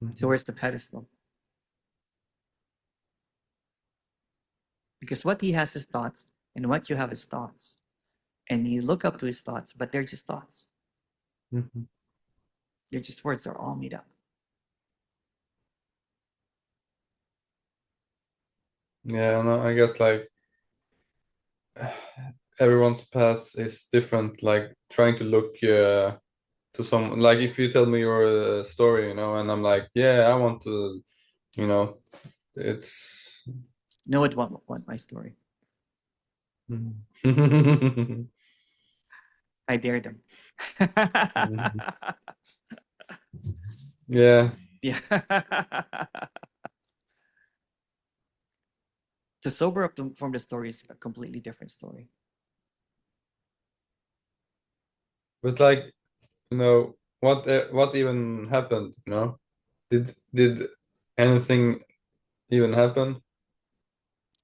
So Mhm. where's the pedestal? Because what he has is thoughts, and what you have is thoughts. And you look up to his thoughts, but they're just thoughts. Mhm. They're just words, they're all made up. Yeah, no, I guess like everyone's path is different. Like trying to look to some like if you tell me your story, and I'm like, yeah, I want to, you know, it's. No one want my story. Mhm. I dare them. Yeah, Yeah. To sober up from the story is a completely different story. but like what even happened? Did anything even happen?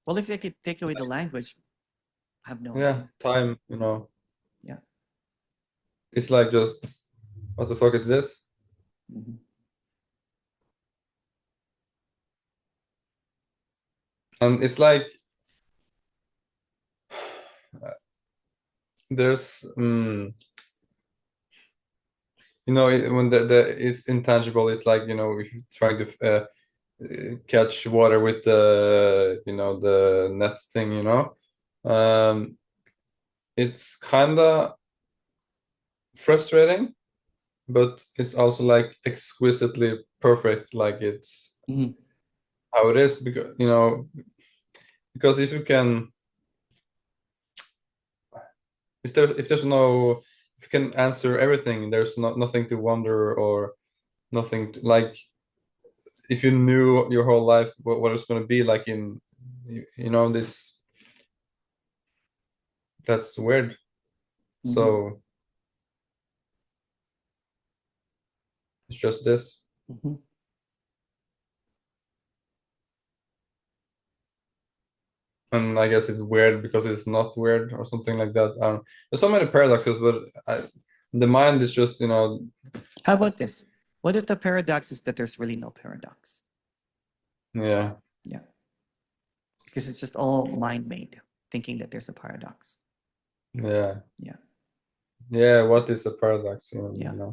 Well, if I could take away the language, I have no Yeah, idea. time. Yeah. It's like just what the fuck is this? Mhm. And it's like there's when it's intangible. It's like if you're trying to catch water with the net thing. It's kind of frustrating, but it's also like exquisitely perfect. Like it's Mhm. how it is because if you can if there's no if you can answer everything, there's nothing to wonder or nothing like if you knew your whole life what it's going to be like in this that's weird. Mhm. So it's just this. Mhm. And I guess it's weird because it's not weird or something like that. There's so many paradoxes, but the mind is just How about this? What if the paradox is that there's really no paradox? yeah, Yeah. Because it's just all mind made, thinking that there's a paradox. yeah, Yeah. yeah. What is a paradox? Yeah.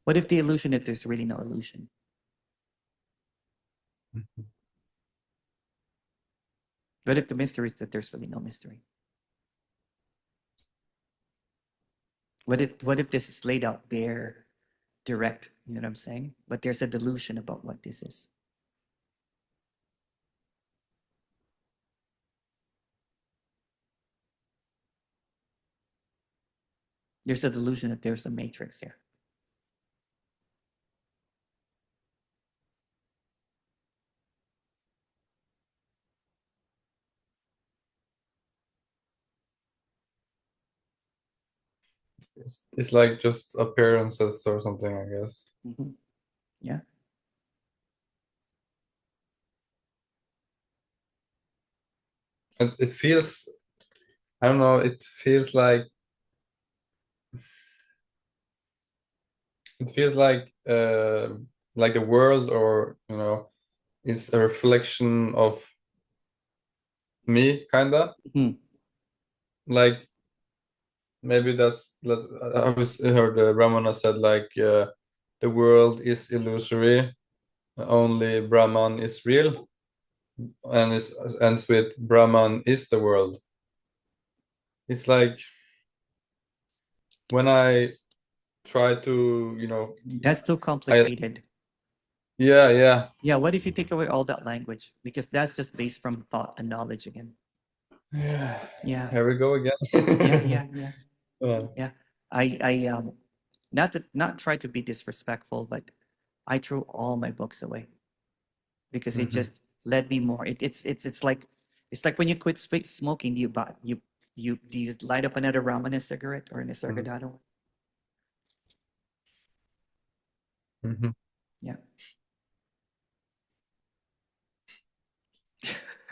What if the illusion that there's really no illusion? What if the mystery is that there's really no mystery? What if this is laid out bare, direct? You know what I'm saying? But there's a delusion about what this is. There's a delusion that there's a matrix here. It's like just appearances or something, I guess. Mm-hmm. Yeah. And it feels, I don't know, it feels like the world or is a reflection of me, kinda. Mm-hmm. Like maybe I was heard Ramana said like the world is illusory, only Brahman is real, and it ends with Brahman is the world. It's like when I try to That's too I complicated. Yeah, yeah. Yeah, what if you take away all that language? Because that's just based from thought and knowledge again. Yeah. Yeah, Here we go yeah, again. yeah, yeah, Yeah. yeah. I not try to be disrespectful, but I threw all my books away because it Mhm. just led me more. It's like when you quit smoking, you do you light up another ramen a cigarette or in a Mhm. cigarette? Mhm. Yeah.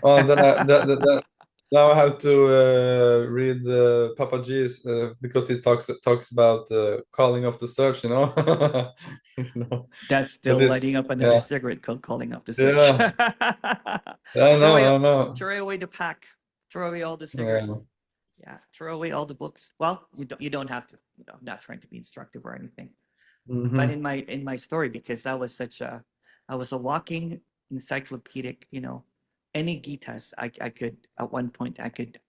Oh, then now I have to read Papa G's because he talks about calling off the search, you know. You know, That's but still this, lighting up another yeah, cigarette called calling up the search. yeah, I throw know, away, I know, throw away the pack. Throw away all the yeah. cigarettes. Yeah, throw away all the books. Well, you don't have to. You know, I'm not trying to be instructive or anything. But Hmm. in my story, because I was a walking encyclopedic. You know, any Gitas I could at one point I could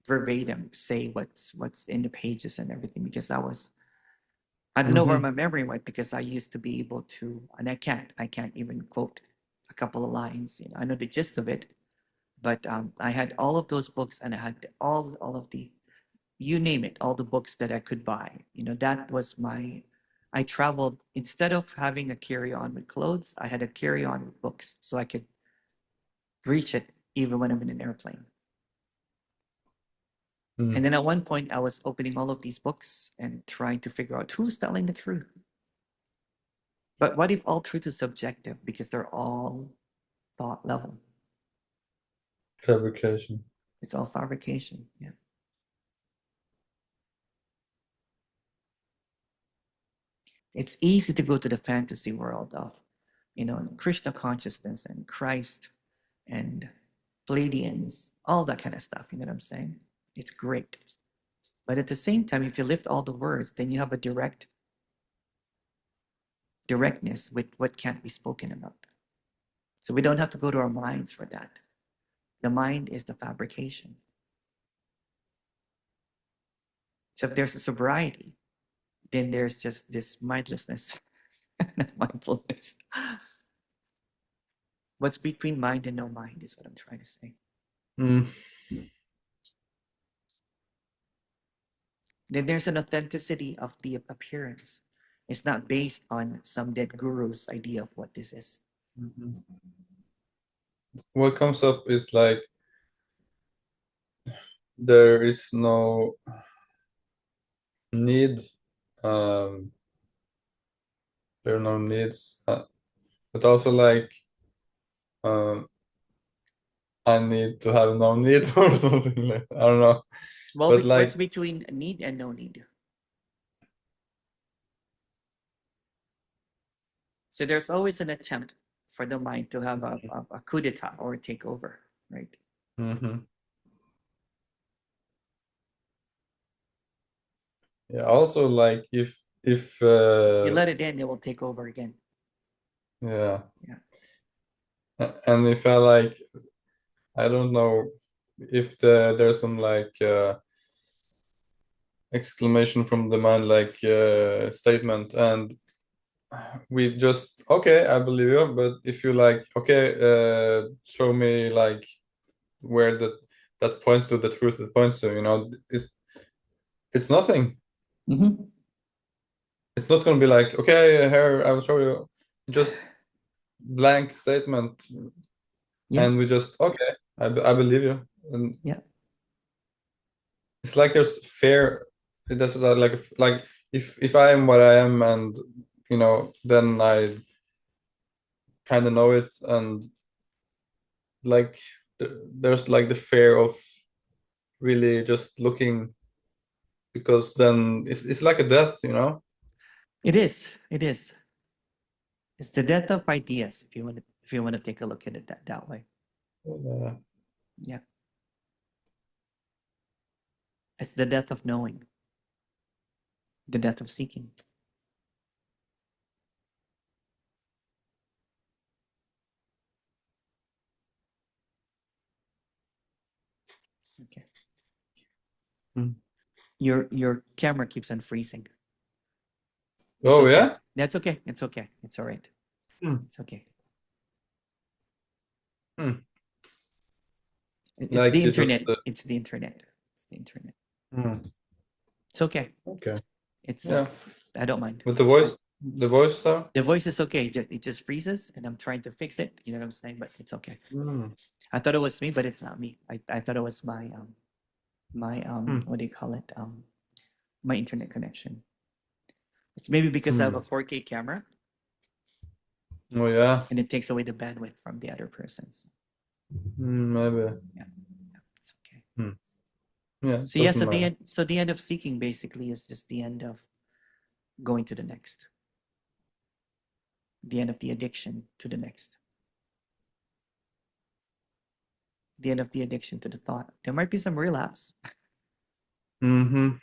verbatim say what's in the pages and everything because I don't know where Hmm. my memory went because I used to be able to, and I can't even quote a couple of lines. You know, I know the gist of it, but I had all of those books, and I had all of the, you name it, all the books that I could buy. You know, that was my. I traveled instead of having a carry on with clothes, I had a carry on with books, so I could reach it even when I'm in an airplane. And then at one point, I was opening all of these books and trying to figure out who's telling the truth. But what if all truth is subjective because they're all thought level? Fabrication. It's all fabrication. Yeah. It's easy to go to the fantasy world of, you know, Krishna consciousness and Christ and Pleiadians, all that kind of stuff. You know what I'm saying? It's great. But at the same time, if you lift all the words, then you have a directness with what can't be spoken about. So we don't have to go to our minds for that. The mind is the fabrication. So if there's a sobriety, then there's just this mindlessness, mindfulness. What's between mind and no mind is what I'm trying to say. Mm. Then there's an authenticity of the appearance. It's not based on some dead guru's idea of what this is. What comes up is like there is no need, um, there are no needs, but also like um, I need to have no need or something like that. I don't know, Well, but what's like. between need and no need? So there's always an attempt for the mind to have a coup d'etat or a takeover, right? Mhm. Yeah, also like if You let it in, it will take over again. yeah, Yeah. and if I like, I don't know if there's some like exclamation from the mind like statement, and we just okay, I believe you, but if you like okay, show me like where that points to the truth, it points to, you know, it's nothing. Mm-hmm. It's not going to be like okay, here I will show you, just blank statement, Yeah. and we just okay, I believe you, and Yeah. it's like there's fear. That's like if I am what I am, and you know, then I kind of know it, and like there's like the fear of really just looking, because then it's like a death, you know. It is. It is. It's the death of ideas, if you want to take a look at it that way. uh, Yeah. It's the death of knowing, the death of seeking. Okay. mm. Your camera keeps on freezing. It's Oh okay. yeah. That's okay. It's okay. It's all right. It's okay. Hmm. It's the Like it was. internet. It's the internet. It's the internet. Hmm. It's okay. Okay. It's Yeah. I don't mind. With the voice though. The voice is okay. It just freezes, and I'm trying to fix it. You know what I'm saying? But it's okay. Hmm. I thought it was me, but it's not me. I thought it was my Hmm. what do you call it? My internet connection. It's maybe because I have Hmm. a 4K camera, Oh yeah. and it takes away the bandwidth from the other person's. Maybe. Yeah, yeah, it's okay. Hmm. Yeah. So yeah, Doesn't matter. so the end of seeking basically is just the end of going to the next, the end of the addiction to the next, the end of the addiction to the thought. There might be some relapse. Mm-hmm.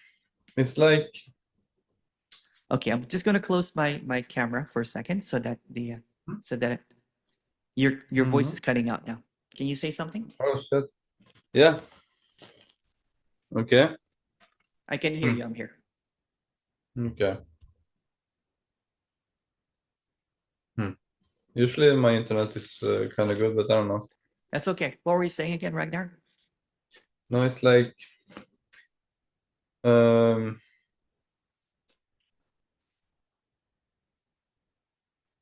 It's like. Okay, I'm just gonna close my camera for a second so that the so that your voice Mhm. is cutting out now. Can you say something? Oh shit. Yeah. Okay. I can hear Hmm. you. I'm here. Okay. Hmm. Usually my internet is kind of good, but I don't know. That's okay. What were you saying again, Ragnar? No, it's like um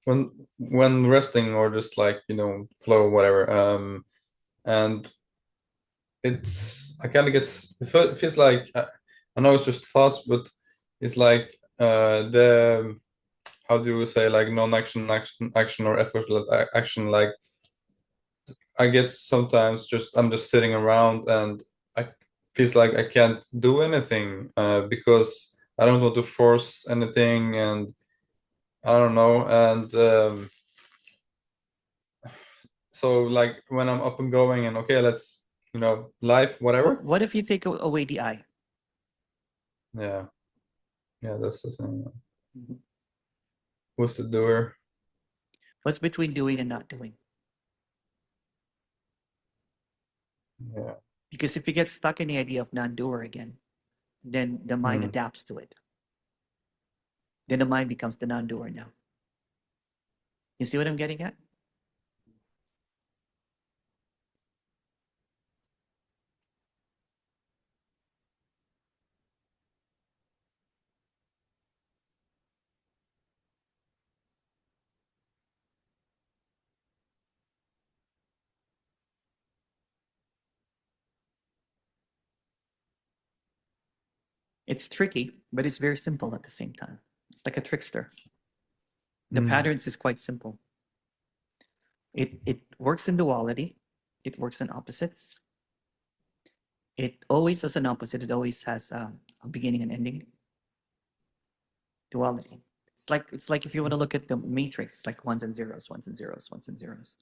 when resting or just like flow whatever and it's I kind of gets it feels like I know it's just thoughts, but it's like the how do you say like non-action action or effortless action like I get sometimes just I'm just sitting around and I feels like I can't do anything because I don't want to force anything and I don't know and so like when I'm up and going and okay let's life whatever. What if you take away the I? Yeah, yeah, that's the thing. Mhm. Who's the doer? What's between doing and not doing? Yeah. Because if you get stuck in the idea of non-doer again, then the mind Hmm. adapts to it. Then the mind becomes the non-doer now. You see what I'm getting at? It's tricky, but it's very simple at the same time. It's like a trickster. The Hmm. patterns is quite simple. It works in duality. It works in opposites. It always has an opposite. It always has a beginning and ending. Duality. It's like if you want to look at the matrix, it's like ones and zeros, ones and zeros, ones and zeros.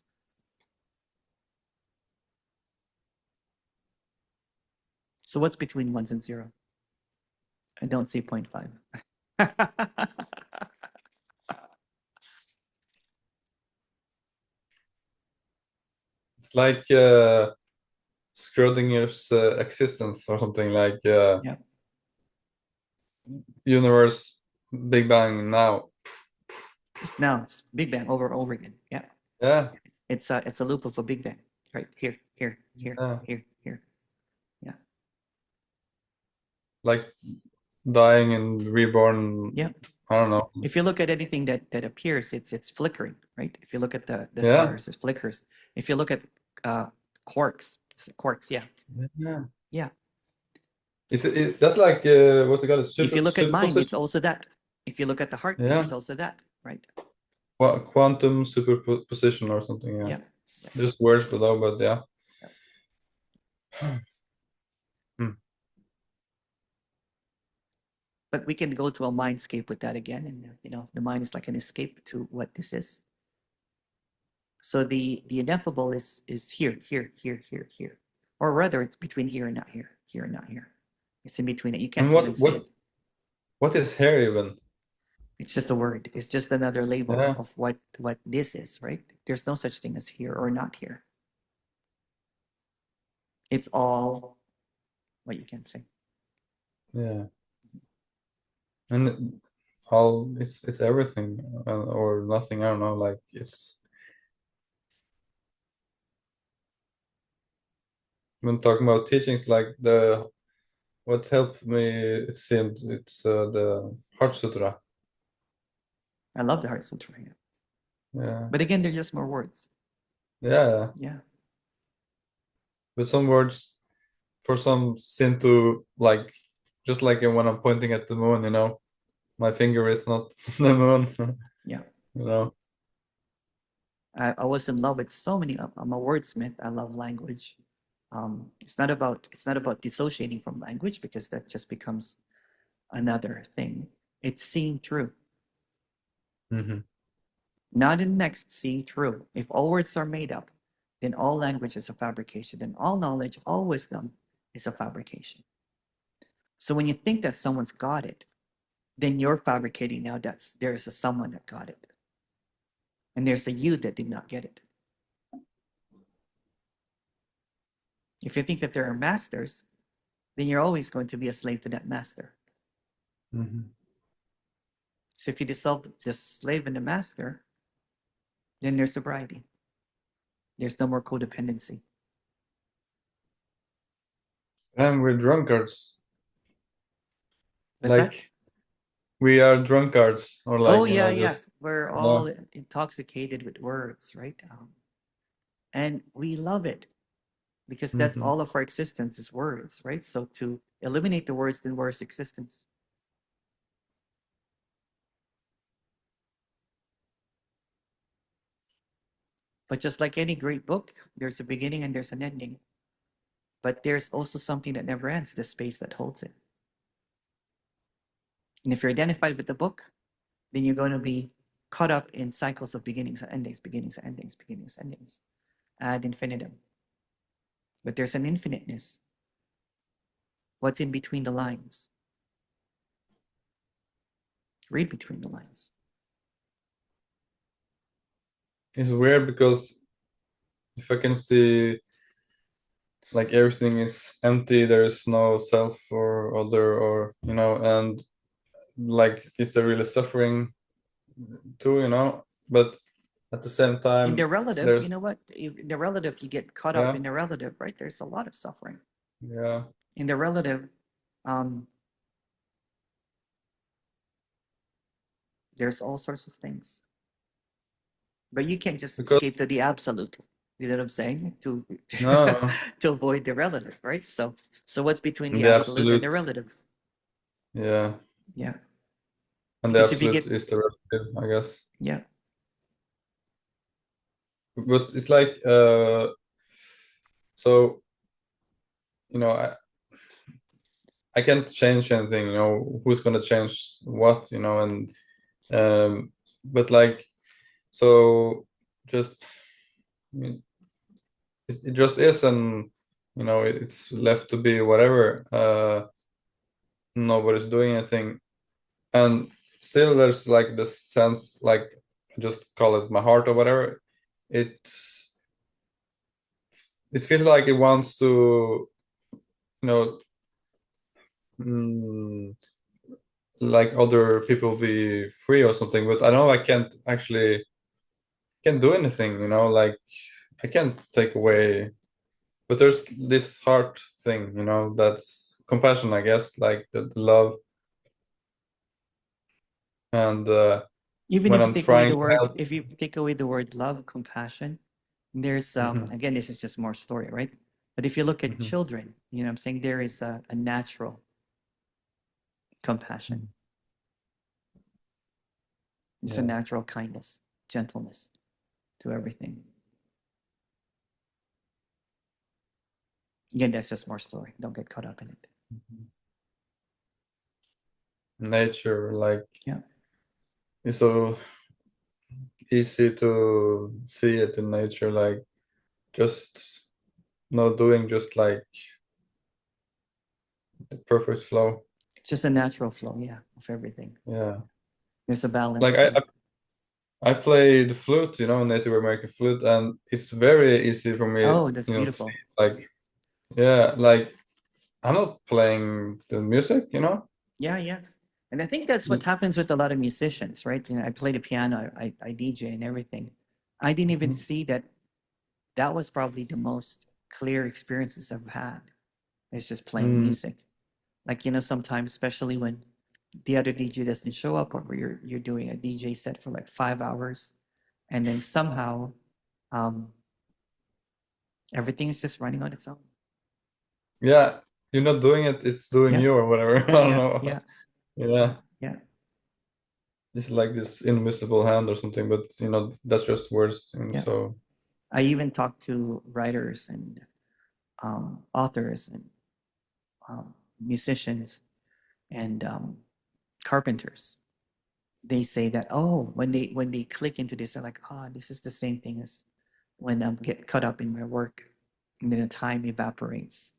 So what's between ones and zero? I don't see 0.5. It's like Schrodinger's existence or something like Yeah. universe Big Bang now. Now it's Big Bang over and over again. Yeah. Yeah, It's a loop of a Big Bang. Right here, here, here, yeah. here, here. Yeah. Like dying and reborn. Yeah. I don't know. If you look at anything that appears, it's flickering, right? If you look at the Yeah, stars, it flickers. If you look at uh, quarks, yeah, yeah. yeah. That's like what they call it, If you look at mind, it's superposition. also that. If you look at the heartbeat, Yeah, it's also that, right? quantum superposition or something. Yeah, Yeah. Yeah. just words below, but yeah. Yeah. Hmm. But we can go to a mindscape with that again, and the mind is like an escape to what this is. So the ineffable is here, here, here, here, here, or rather, it's between here and not here. It's in between it. You And can't even see it. what is hair even? It's just a word. It's just another label Yeah, of what this is, right? There's no such thing as here or not here. It's all what you can say. yeah. And all it's everything or nothing. I don't know. Like it's when talking about teachings, like the what helped me, it seems it's the Heart Sutra. I love the Heart Sutra. Yeah. Yeah, But again, they're just more words. yeah. Yeah. But some words for some seem to like just like when I'm pointing at the moon, my finger is not the moon, Yeah. you know. I was in love with so many. I'm a wordsmith. I love language. It's not about dissociating from language because that just becomes another thing. It's seeing through, Hmm. not in next seeing through. If all words are made up, then all language is a fabrication. Then all knowledge, all wisdom is a fabrication. So when you think that someone's got it, then you're fabricating now that there's a someone that got it, and there's a you that did not get it. If you think that there are masters, then you're always going to be a slave to that master. Hmm. So if you dissolve the slave and the master, then there's sobriety. There's no more codependency. And we're drunkards. What's that? Like we are drunkards, or Oh like, yeah, yeah. just We're you know. all intoxicated with words, right? And we love it because that's Hmm. all of our existence is words, right? So to eliminate the words, then where's existence? But just like any great book, there's a beginning and there's an ending. But there's also something that never ends, the space that holds it. And if you're identified with the book, then you're going to be caught up in cycles of beginnings and endings, beginnings and endings, beginnings and endings, ad infinitum. But there's an infiniteness. What's in between the lines? Read between the lines. It's weird because if I can see like everything is empty, there is no self or other, or and like is there really suffering too, but at the same In the time relative, you know there's what? In the relative, you get caught up yeah, in the relative, right? There's a lot of suffering. yeah, In the relative, um, there's all sorts of things. But you can't just because escape to the absolute. You know what I'm saying? To no, to avoid the relative, right? So what's between and the the absolute and absolute, the relative? yeah, Yeah. and the Because if you absolute get is the relative, I guess. yeah, But it's like so I can't change anything, who's gonna change what, and but like, so just, I mean, it just is, and it's left to be whatever. Nobody's doing anything, and still there's like this sense, like, just call it my heart or whatever. It's it feels like it wants to, you know mm, like other people be free or something, but I know I can't do anything, like I can't take away. But there's this heart thing, that's compassion, I guess, like the love, and even when if you I'm take away trying the to word, help. if you take away the word love, compassion, there's Hmm. again, this is just more story, right? But if you look at Hmm. children, you know what I'm saying, there is a natural compassion. It's a Yeah. natural kindness, gentleness to everything. Again, that's just more story. Don't get caught up in it. Nature, like, Yeah. it's so easy to see it in nature, like just not doing, just like the perfect flow. It's just a natural flow, yeah, of everything. Yeah, There's a balance like to it. I play the flute, Native American flute, and it's very easy for me, Oh, that's to see beautiful. it, like, yeah, like I'm not playing the music. Yeah, yeah. And I think that's what happens with a lot of musicians, right? You know, I play the piano, I DJ and everything. I didn't even see that that was probably the most clear experiences I've had. It's just playing Mm. music. Like, you know, sometimes, especially when the other DJ doesn't show up, or you're doing a DJ set for like 5 hours, and then somehow um, everything is just running on its own. Yeah, you're not doing it, it's doing Yeah, you or whatever. I yeah, don't yeah, know. yeah, yeah, Yeah, yeah, it's like this invisible hand or something, but that's just words. yeah. So I even talk to writers and authors and musicians and carpenters. They say that, oh, when they click into this, they're like, oh, this is the same thing as when I get caught up in my work, and then the time evaporates,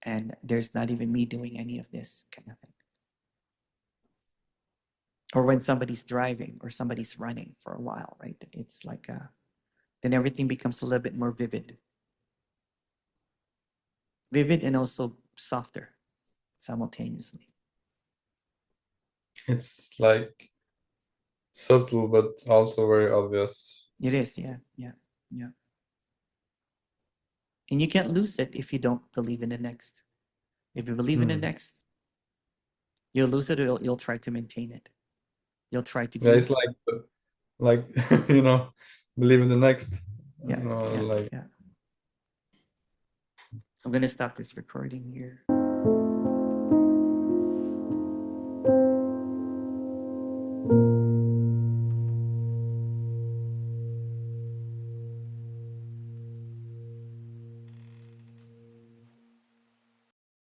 and there's not even me doing any of this kind of thing. Or when somebody's driving or somebody's running for a while, right? It's like then everything becomes a little bit more vivid and also softer simultaneously. it's like subtle, but also very obvious. It is, yeah, yeah, yeah. And you can't lose it if you don't believe in the next. If you believe in the Hmm. next, you'll lose it, or you'll try to maintain it. You'll try to Yeah, do, it's like believe in the next. yeah, yeah, Like yeah. I'm gonna stop this recording here.